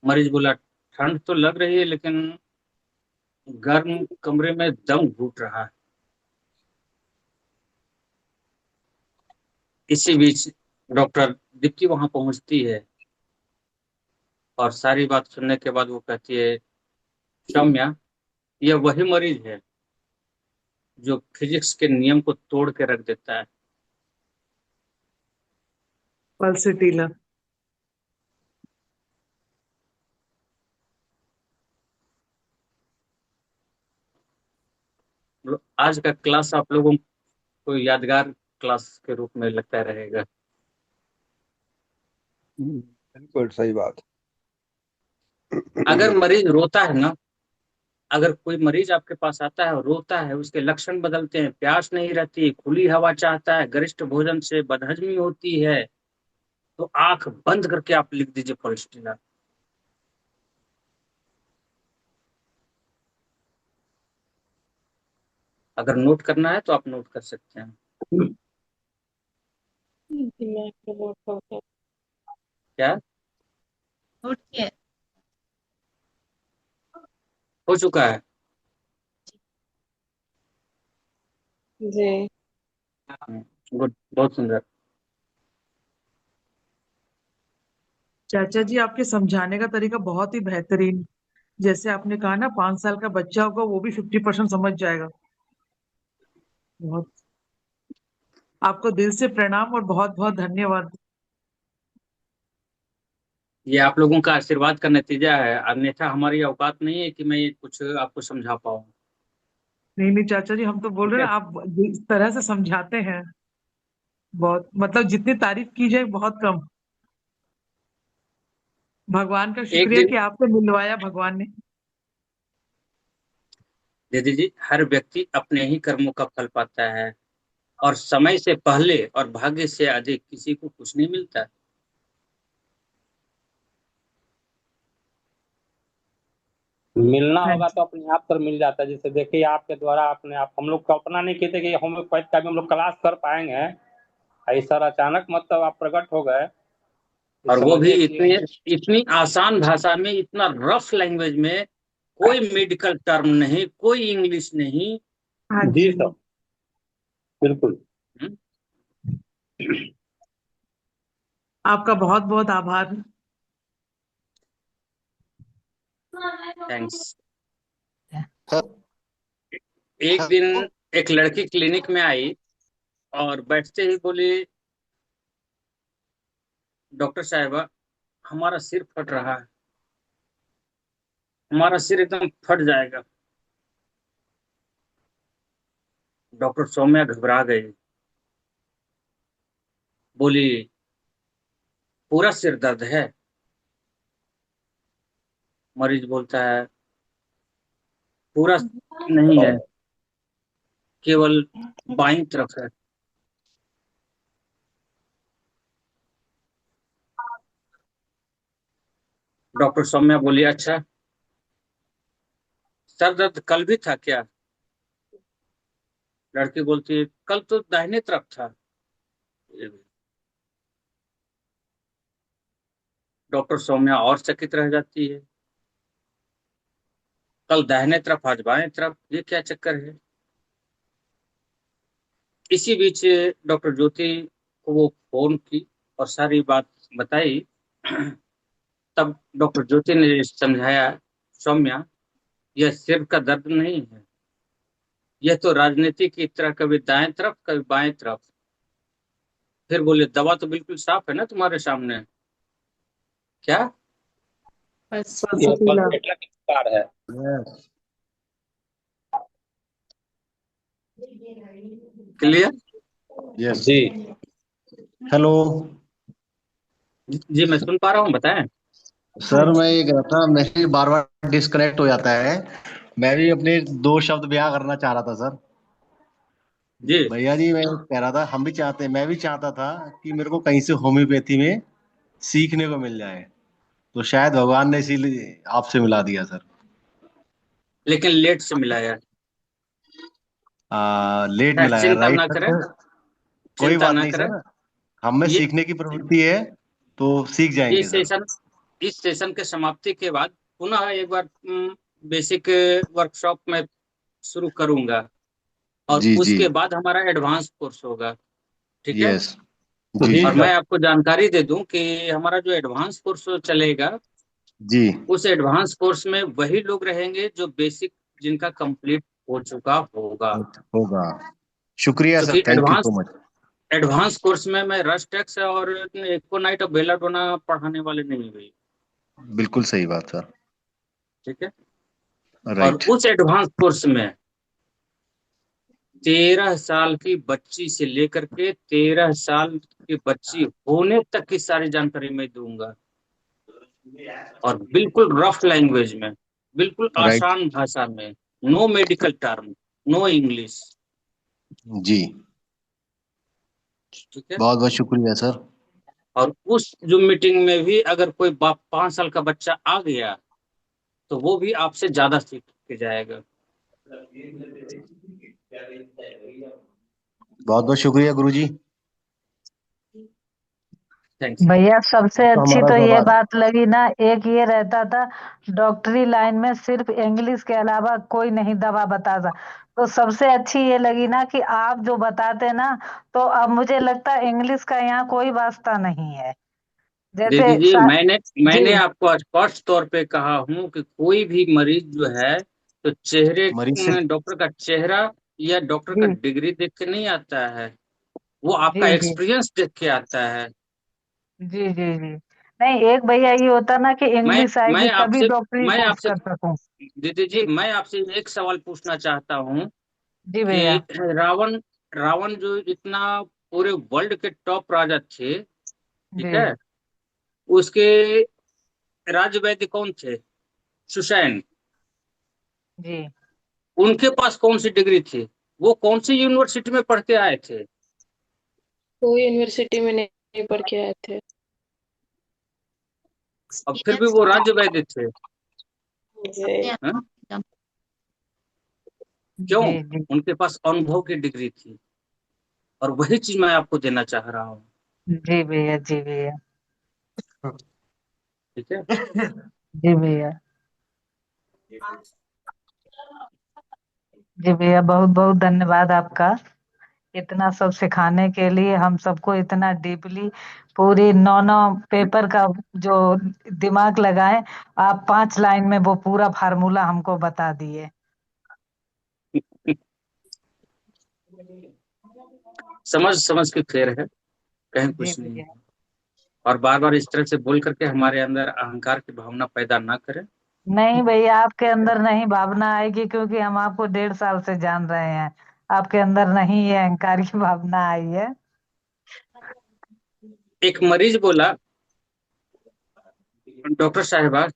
मरीज बोला ठंड तो लग रही है लेकिन गर्म कमरे में दम घुट रहा है। इसी बीच डॉक्टर दीप्ति वहां पहुंचती है और सारी बात सुनने के बाद वो कहती है, सौम्या यह वही मरीज है जो फिजिक्स के नियम को तोड़ के रख देता है। पल्सेटिला। आज का क्लास आप लोगों को यादगार क्लास के रूप में लगता रहेगा। बिल्कुल सही बात। अगर मरीज रोता है ना, अगर कोई मरीज आपके पास आता है और रोता है, उसके लक्षण बदलते हैं, प्यास नहीं रहती, खुली हवा चाहता है, गरिष्ठ भोजन से बदहजमी होती है, तो आंख बंद करके आप लिख दीजिए पॉलिस्टीना। अगर नोट करना है तो आप नोट कर सकते हैं। दिमाग पे बहुत होता क्या नोट किया? हो चुका है? है। जी। गुड, बहुत सुंदर। चाचा जी, आपके समझाने का तरीका बहुत ही बेहतरीन। जैसे आपने कहा ना, 5 साल का बच्चा होगा वो भी 50% समझ जाएगा। बहुत, आपको दिल से प्रणाम और बहुत बहुत धन्यवाद। ये आप लोगों का आशीर्वाद का नतीजा है, अन्यथा हमारी औकात नहीं है कि मैं ये कुछ आपको समझा पाऊँ। नहीं नहीं चाचा जी, हम तो बोल ठीक रहे है। हैं, आप जिस तरह से समझाते हैं, बहुत, मतलब जितनी तारीफ की जाए बहुत कम। भगवान का एक शुक्रिया दिन कि आपसे मिलवाया भगवान ने। दीदी जी, हर व्यक्ति अपने ही कर्मों का फल पाता है और समय से पहले और भाग्य से अधिक किसी को कुछ नहीं मिलता। मिलना हाँ होगा जी। तो अपने आप पर मिल जाता है। जैसे देखिए, आपके द्वारा अपने आप हम लोग कल्पना नहीं किए थे कि होम्योपैथ का भी हम लोग क्लास कर पाएंगे। ऐसा सर अचानक मतलब आप प्रकट हो गए, और वो भी समझिए इतनी कि इतनी आसान भाषा में, इतना रफ लैंग्वेज में, कोई मेडिकल टर्म नहीं, कोई इंग्लिश नहीं। हाँ जी जी। सर, बिल्कुल। हम्म, आपका बहुत बहुत आभार। थैंक्स। सर एक दिन एक लड़की क्लिनिक में आई और बैठते ही बोली, डॉक्टर साहिबा, हमारा सिर फट रहा है, हमारा सिर एकदम फट जाएगा। डॉक्टर सौम्या घबरा गई, बोली, पूरा सिर दर्द है? मरीज बोलता है, पूरा नहीं है, केवल बाईं तरफ है। डॉक्टर सौम्या बोली, अच्छा, सर दर्द कल भी था क्या? लड़की बोलती है, कल तो दाहिने तरफ था। डॉक्टर सौम्या और चकित रह जाती है, कल दाहिने तरफ आज बाएं तरफ, ये क्या चक्कर है? इसी बीच डॉक्टर ज्योति को वो फोन की और सारी बात बताई। तब डॉक्टर ज्योति ने समझाया, सौम्या, यह सिर का दर्द नहीं है, यह तो राजनीति की तरह कभी दाएं तरफ कभी बाएं तरफ। फिर बोले, दवा तो बिल्कुल साफ है ना तुम्हारे सामने? क्या? बस ये पल्सोफिला। पल्स का शिकार है। Yes clear? यस। जी। हेलो जी मैं सुन पा रहा हूँ, बताएं। सर, मैं ये कह रहा था, मैसेज बार बार डिस्कनेक्ट हो जाता है। मैं भी अपने दो शब्द ब्याह करना चाह रहा था सर। जी भैया जी, मैं कह रहा था, मैं भी चाहता था कि मेरे को कहीं से होम्योपैथी में सीखने को मिल जाए, तो शायद भगवान ने इसीलिए आपसे मिला दिया सर। लेकिन लेट से मिला यार। लेट मिला है, चिंता राइट ना करें, सर। कोई चिंता बात ना नहीं करें। सर, हम में ये सीखने की प्रवृत्ति है, तो सीख ये जाएंगे सर। सेशन इस सेशन के समाप्ति के बाद पुनः एक बार बेसिक वर्कशॉप में शुरू करूंगा, और जी जी। उसके बाद हमारा एडवांस कोर्स होगा। ठीक है? यस। जी और ठीक जी। है। मैं आपको जानकारी दे दूं कि हमारा जो एडवांस कोर्स चलेगा, जी। उस एडवांस कोर्स में वही लोग रहेंगे जो बेसिक जिनका कंप्लीट हो चुका होगा। होगा। शुक्रिया सर, क्योंकि thank you advance so much. Advance course में मैं रस्टेक्स और एक्ोनाइट और बेलाडोना पढ़ाने वाले नहीं हुई। बिल्कुल सही बात सर। ठीक है? और राइट। उस एडवांस कोर्स में 13 साल की बच्ची से लेकर के 13 साल की बच्ची होने तक की सारी जानकारी मैं दूंगा, और बिल्कुल रफ लैंग्वेज में, बिल्कुल राइट। आसान भाषा में। No medical term, no English. जी। ठीक है? बहुत बहुत शुक्रिया सर। और उस जो मीटिंग में भी अगर कोई 5 साल का बच्चा आ गया तो वो भी आपसे ज्यादा सीख के जाएगा। बहुत बहुत शुक्रिया गुरुजी। थैंक्स। भैया सबसे तो अच्छी हमारा तो ये सवाल। बात लगी ना, एक ये रहता था डॉक्टरी लाइन में सिर्फ इंग्लिश के अलावा कोई नहीं दवा बताता, तो सबसे अच्छी ये लगी ना कि आप जो बताते ना, तो अब मुझे लगता है इंग्लिश का यहाँ कोई वास्ता नहीं है। दीदी जैसे जी, मैंने जी मैंने आपको स्पष्ट तौर पे कहा हूं कि कोई भी मरीज जो है, तो चेहरे, मरीज से। डॉक्टर का चेहरा या डॉक्टर का जी डिग्री देख के नहीं आता है, वो आपका जी जी एक्सपीरियंस देख के आता है। जी जी जी। नहीं, एक भैया ये होता ना कि मैं इंग्लिश आएगी मैं तभी आपसे डॉक्टरी मैं कोर्स आपसे कर सकूं। दीदी जी, जी मैं आपसे एक सवाल पूछना चाहता हूं जी कि भैया। रावण रावण जो इतना पूरे वर्ल्ड के टॉप राजा थे, ठीक जी है, उसके राज्य वैद्य कौन थे? सुषैन। जी उनके पास कौन सी डिग्री थी? वो कौन सी यूनिवर्सिटी में पढ़ के आए थे? कोई यूनिवर्सिटी में नहीं पढ़ के आए थे। और फिर भी वो राज्य वैद्य थे। जी। हैं? क्यों? जी जी उनके पास अनुभव की डिग्री थी, और वही चीज मैं आपको देना चाह रहा हूँ। जी भैया। जी भैया। ठीक है? जी भैया। जी भैया, बहुत बहुत धन्यवाद आपका। इतना सब सिखाने के लिए, हम सबको इतना डीपली पूरी 9 पेपर का जो दिमाग लगाए, आप 5 लाइन में वो पूरा फार्मूला हमको बता दिए। समझ समझ के फेर है, कहीं जी कुछ नहीं भैया। है। और बार बार इस तरह से बोल करके हमारे अंदर अहंकार की भावना पैदा ना करें। नहीं भैया, आपके अंदर नहीं भावना आएगी, क्योंकि हम आपको 1.5 साल से जान रहे हैं। आपके अंदर नहीं ये अहंकार की भावना आई है। एक मरीज बोला, डॉक्टर साहिबा,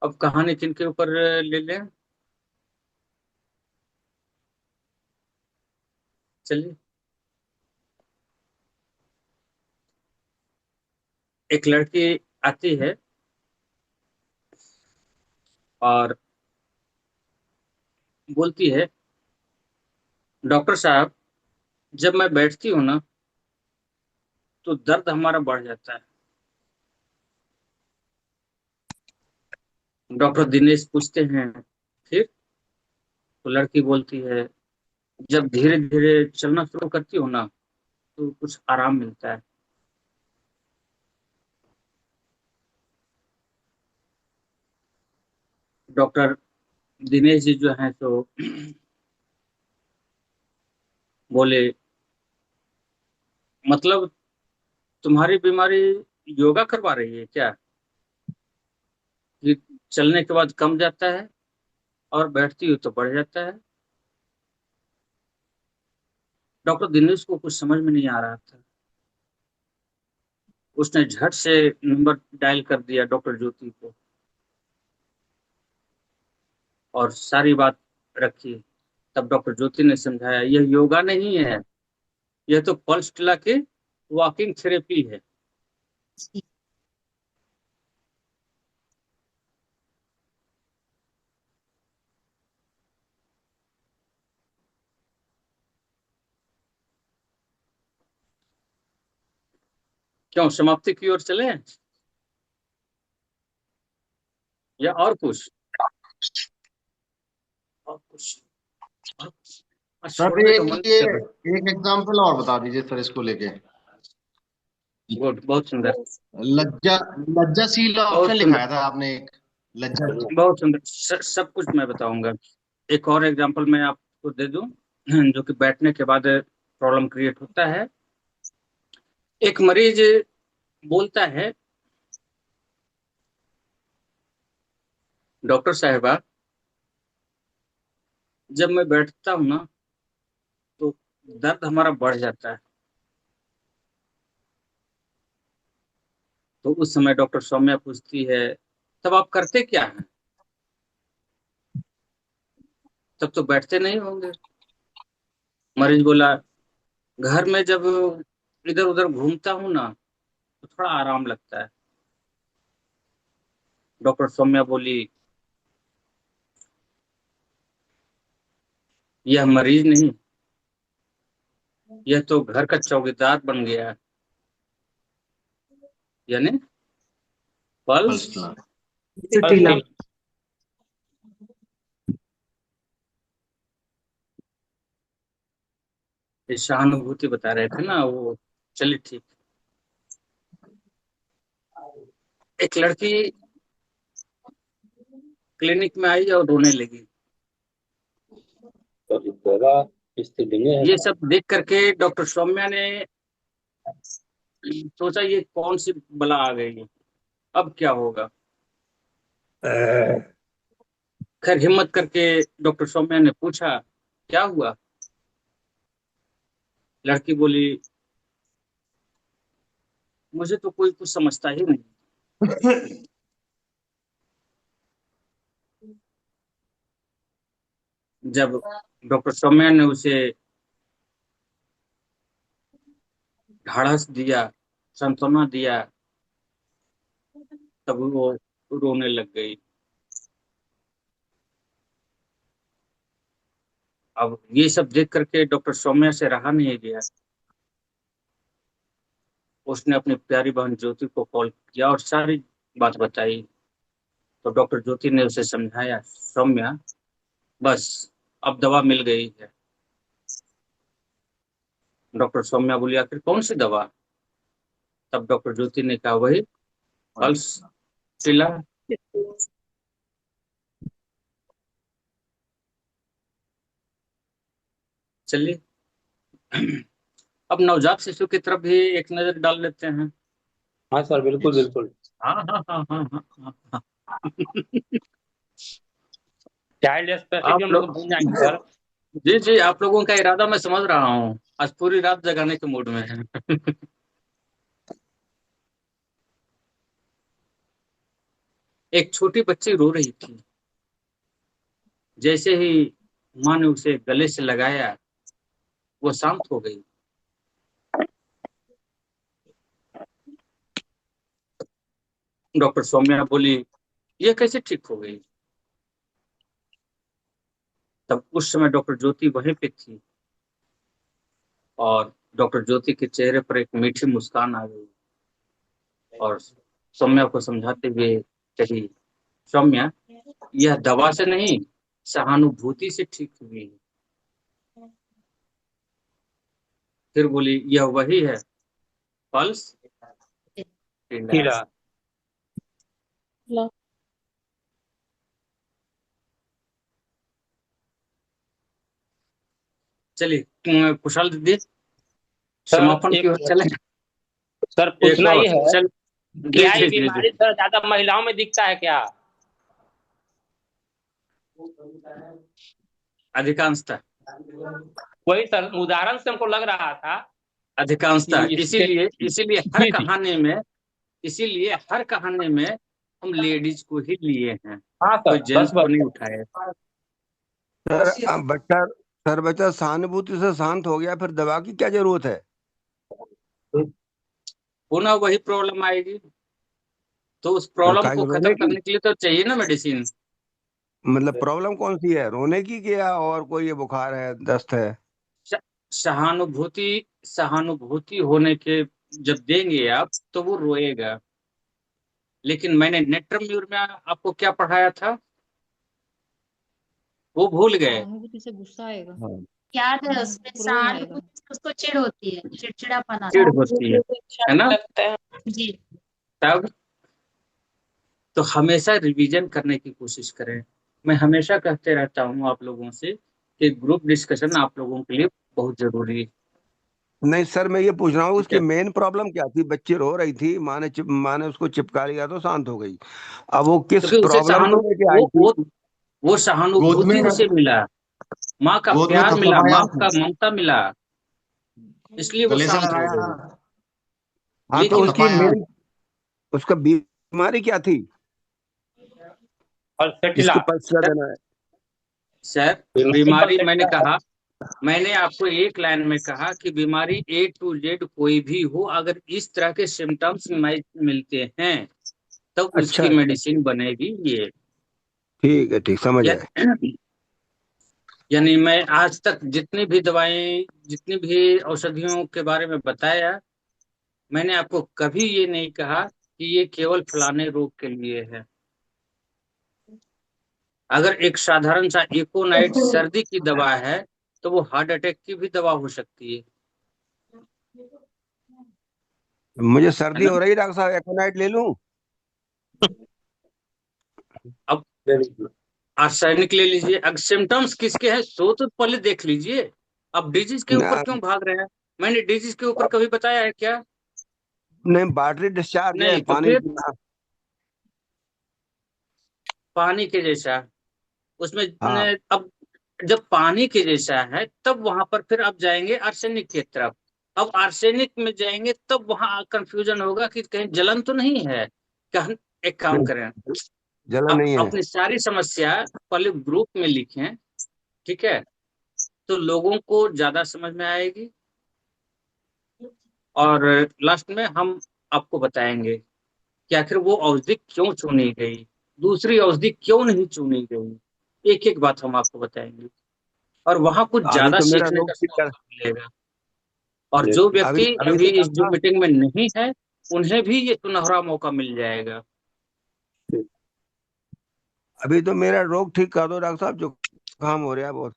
अब कहानी किनके ऊपर ले लें? चलिए। एक लड़की आती है और बोलती है, डॉक्टर साहब, जब मैं बैठती हूँ ना तो दर्द हमारा बढ़ जाता है। डॉक्टर दिनेश पूछते हैं, फिर? तो लड़की बोलती है, जब धीरे धीरे चलना शुरू करती हूँ ना तो कुछ आराम मिलता है। डॉक्टर दिनेश जी जो हैं तो बोले, मतलब तुम्हारी बीमारी योगा करवा रही है क्या, कि चलने के बाद कम जाता है और बैठती हो तो बढ़ जाता है? डॉक्टर दिनेश को कुछ समझ में नहीं आ रहा था। उसने झट से नंबर डायल कर दिया डॉक्टर ज्योति को और सारी बात रखी। तब डॉक्टर ज्योति ने समझाया, यह योगा नहीं है, यह तो पल्स टिला के वॉकिंग थेरेपी है। क्यों, समाप्ति की ओर चले या और कुछ? और कुछ? और कुछ? आज सर छोड़ने का एक मन नहीं ये कर रहा। एक एग्जांपल और बता दीजिए सर इसको लेके। गुड, बहुत सुंदर। लज्जा लज्जाशील ऑप्शन बहुत सुंदर। लिखाया था आपने एक। लज्जा। बहुत सुंदर, सब कुछ मैं बताऊंगा। एक और एग्जांपल मैं आपको दे दूं जो कि बैठने के बाद प्रॉब्लम क्रिएट होता है। एक मरीज बोलता है, डॉक्टर साहिबा, जब मैं बैठता हूँ ना तो दर्द हमारा बढ़ जाता है। तो उस समय डॉक्टर सौम्या पूछती है, तब आप करते क्या हैं? तब तो बैठते नहीं होंगे। मरीज बोला, घर में जब इधर उधर घूमता हूँ ना तो थोड़ा आराम लगता है। डॉक्टर सौम्या बोली, यह मरीज नहीं, यह तो घर का चौकीदार बन गया है, यानी पल्स टीला। टिल। ये सहानुभूति बता रहे थे ना वो। चलिए ठीक। एक लड़की क्लिनिक में आई और रोने लगी। ये सब देख करके डॉक्टर सौम्या ने सोचा, ये कौन सी बला आ गई है, अब क्या होगा? खैर हिम्मत करके डॉक्टर सौम्या ने पूछा, क्या हुआ? लड़की बोली, मुझे तो कोई कुछ समझता ही नहीं। जब डॉक्टर सौम्या ने उसे ढाढ़स दिया, सांत्वना दिया, तब वो रोने लग गई। अब ये सब देख करके डॉक्टर सौम्या से रहा नहीं गया। उसने अपनी प्यारी बहन ज्योति को कॉल किया और सारी बात बताई। तो डॉक्टर ज्योति ने उसे समझाया, सौम्या, बस अब दवा मिल गई है। डॉक्टर सौम्या बोली आखिर कौन सी दवा? तब डॉक्टर ज्योति ने कहा वही पल्स टिला। चलिए अब नवजात शिशु की तरफ भी एक नजर डाल लेते हैं। हाँ सर, बिल्कुल बिल्कुल। हाँ हाँ हाँ हाँ हाँ हाँ हाँ। चाइल्ड स्पेसिफिक आप हम लोग लोग भूल जाएंगे सर। जी जी, आप लोगों का इरादा मैं समझ रहा हूँ, आज पूरी रात जगाने के मूड में है। एक छोटी बच्ची रो रही थी। जैसे ही माँ ने उसे गले से लगाया वो शांत हो गई। डॉक्टर सौम्या बोली ये कैसे ठीक हो गई? तब उस समय डॉक्टर ज्योति वहीं पे थी और डॉक्टर ज्योति के चेहरे पर एक मीठी मुस्कान आ गई और सौम्या को समझाते हुए कही, सौम्या यह दवा से नहीं सहानुभूति से ठीक हुई है। फिर बोली यह वही है पल्स टीला। चलिए कुशल दीदी सर समापन की एक ओर चले। सर एक पूछना और ये है, चल। जी क्या ये जी जी जी। बीमारी सर ज्यादा महिलाओं में दिखता है क्या? अधिकांशतः वही सर, उदाहरण से हमको लग रहा था अधिकांशतः कि इसके। इसीलिए इसीलिए जी जी। इसीलिए हर कहानी में हम लेडीज को ही लिए हैं, हाँ कोई सर, बस जेंट्स को नहीं बस। उठाए। सर अब बच्चा सहानुभूति से शांत हो गया, फिर दवा की क्या जरूरत है? पुनः वही प्रॉब्लम आएगी, तो उस और प्रॉब्लम काहे को रोने खत्म की? करने के लिए तो चाहिए ना मेडिसिन। मतलब प्रॉब्लम कौन सी है, रोने की कि या और कोई ये बुखार है, दस्त है? स- सहानुभूति सहानुभूति होने के जब देंगे आप तो वो रोएगा। लेकिन मैंने नेट्रम में आपको क्या पढ़ाया था वो भूल गए। सहानुभूति से गुस्सा आएगा, हाँ। याद है उसमें क्रोध आएगा। सहानुभूति से उसको चिढ़ होती है, चिड़चिड़ापन आता चिढ़ होती अच्छा है ना? लगता है। है। जी। तब तो हमेशा रिवीजन करने की कोशिश करें। मैं हमेशा कहते रहता हूँ आप लोगों से कि ग्रुप डिस्कशन आप लोगों के लिए बहुत जरूरी है। नहीं सर, मैं ये पूछ रहा हूँ ठीक उसकी है, मेन प्रॉब्लम क्या थी? बच्ची रो रही थी, माँ ने उसको चिपका लिया तो शांत हो गई। अब वो किस क्योंकि उसे प्रॉब्लम को लेके आई थी? वो गोद में सहानुभूति उसे मिला, माँ का गोद में प्यार मिला, थपथपाया माँ आपने, का ममता मिला, इसलिए वो गले से शांत हो लगाया। गई। हाँ, तो लेकिन उसकी थपथपाया। मेन उसका बीमारी क्या थी और सेटिला। जिसको परीक्षा देना है? सर बीमारी मैंने आपको एक लाइन में कहा कि बीमारी A to Z कोई भी हो, अगर इस तरह के सिम्टम्स मिलते हैं तब अच्छा उसकी अच्छा, मेडिसिन बनेगी ये। ठीक है, ठीक, समझ या, आए। यानी मैं आज तक जितनी भी औषधियों के बारे में बताया, मैंने आपको कभी ये नहीं कहा कि ये केवल फलाने रोग के लिए है। अगर एक साधारण सा इकोनाइट सर्दी की दवा है तो वो हार्ट अटैक की भी दवा हो सकती मुझे है सर्दी ना? हो रही, डॉक्टर साहब एकोनाइट ले लूं? अब आर्सेनिक ले लीजिए। अगर सिम्टम्स किसके हैं सो तो पहले देख लीजिए। अब डिजीज के ऊपर ना, क्यों भाग रहे हैं? मैंने डिजीज के ऊपर कभी बताया है क्या? नहीं, वाटरी डिस्चार्ज है, नहीं, तो पानी फिर पीना। पानी के जैसा उसमें हाँ, अब जब पानी के जैसा है तब वहां पर फिर आप जाएंगे आर्सेनिक की तरफ। अब आर्सेनिक में जाएंगे तब वहां कंफ्यूजन होगा कि कहीं जलन तो नहीं है। कहीं एक काम नहीं, करें, जलन आप नहीं है। अपनी सारी समस्या पहले ग्रुप में लिखें, ठीक है? तो लोगों को ज्यादा समझ में आएगी और लास्ट में हम आपको बताएंगे कि आखिर वो औषधि क्यों चुनी गई, दूसरी औषधि क्यों नहीं चुनी गई। एक एक बात हम आपको बताएंगे और वहां कुछ अभी ज्यादा तो मेरा सीखने रोग का ठीक कर मिलेगा। और जो अभी व्यक्ति अभी अभी तो इस डॉक्टर जो साहब, मीटिंग में नहीं है उन्हें भी ये सुनहरा मौका मिल जाएगा। अभी तो मेरा रोग ठीक कर दो डॉक्टर साहब, जो काम हो रहा है बहुत।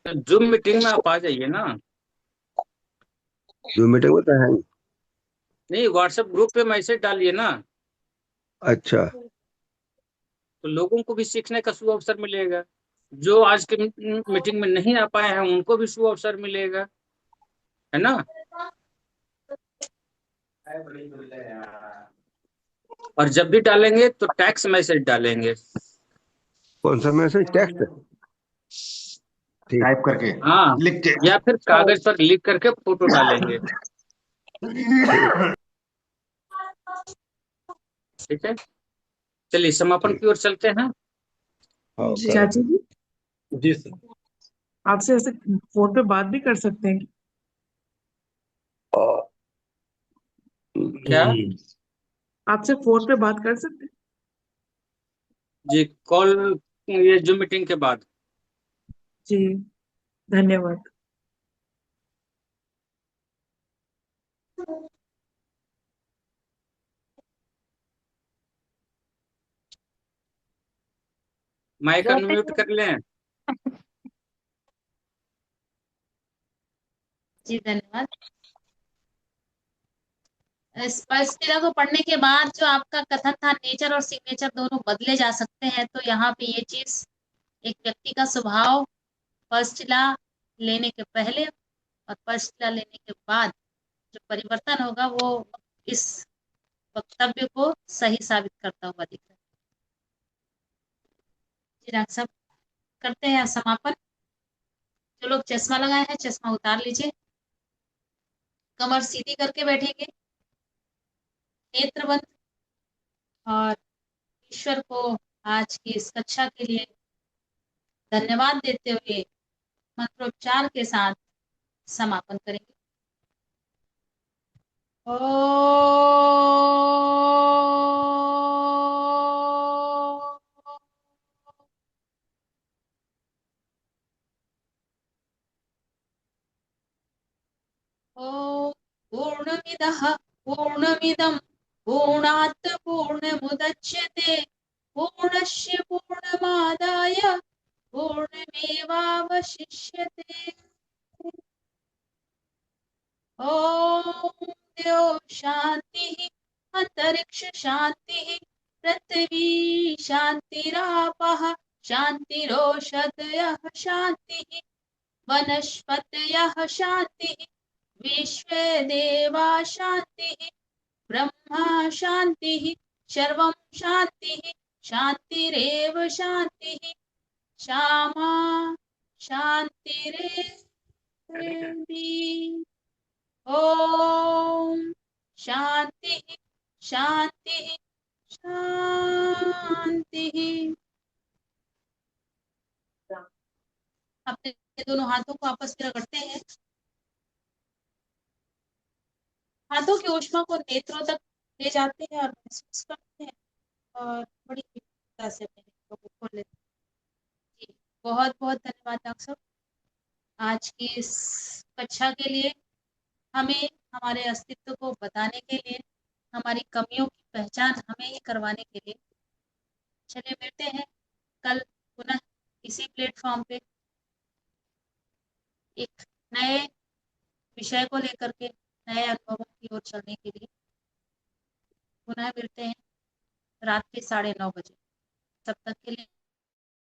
जूम मीटिंग में आप आ जाइए ना। जो मीटिंग में तो है ही। नहीं, व्हाट्सएप ग्रुप पे मैसेज डालिए ना। अच्छा। तो लोगों को भी सीखने का शुभ अवसर मिलेगा। जो आज के मीटिंग में नहीं आ पाए हैं उनको भी शुभ अवसर मिलेगा, है ना। और जब भी डालेंगे तो टैक्स मैसेज डालेंगे। कौन सा मैसेज? टेक्स्ट? ठीक। टाइप करके, हाँ, लिख के। या फिर कागज पर लिख करके फोटो डालेंगे। ठीक। ठीक है, चलिए समापन ठीक। की ओर चलते हैं। हाँ जी। करो। चाची जी, जी सर। आपसे ऐसे फोन पे बात भी कर सकते हैं? क्या? आपसे फोन पे बात कर सकते हैं? जी, कॉल, ये जूम मीटिंग के बाद। जी, धन्यवाद। माइक अनम्यूट कर लें। जी धन्यवाद। स्पष्टता को पढ़ने के बाद जो आपका कथन था, नेचर और सिग्नेचर दोनों बदले जा सकते हैं, तो यहाँ पे ये चीज, एक व्यक्ति का स्वभाव फर्स्ट लेने के पहले और फर्स्ट लेने के बाद जो परिवर्तन होगा वो इस वक्तव्य को सही साबित करता हुआ दिख रहा है। जी डॉक्टर साहब, करते हैं समापन। जो लोग चश्मा लगाए हैं चश्मा उतार लीजिए, कमर सीधी करके बैठेंगे, नेत्र बंद, और ईश्वर को आज की इस कक्षा के लिए धन्यवाद देते हुए मंत्रोच्चार के साथ समापन करेंगे। ॐ पूर्णमिदः पूर्णमिदं पूर्णात् पूर्णमुदच्यते पूर्णस्य पूर्णमादाय पूर्णमेवावशिष्यते। ॐ द्यौ शान्तिः, अंतरिक्ष शान्तिः, पृथ्वी शान्तिरापः शान्तिरोषधयः शान्तिः, वनस्पतयः शान्तिः, विश्वे देवा शान्तिः, ब्रह्मा शान्तिः, सर्वं शान्तिः, शान्तिरेव शान्तिः, श्यामा शान्तिरेधि। ॐ शान्तिः शान्तिः शान्तिः। अपने दोनों हाथों को आपस में रगड़ते हैं, हाथों की ऊष्मा को नेत्रों तक ले जाते हैं और महसूस करते हैं, और बड़ी विविधता से अपने नेत्रों को खोल लेते हैं। जी, बहुत बहुत धन्यवाद डॉक्टर साहब आज की इस कक्षा के लिए, हमें हमारे अस्तित्व को बताने के लिए, हमारी कमियों की पहचान हमें ही करवाने के लिए। चलिए मिलते हैं कल पुनः इसी प्लेटफॉर्म पे एक नए विषय को लेकर के, नए अनुभवों की ओर चलने के लिए। पुनः मिलते हैं रात के 9:30 बजे। तब तक के लिए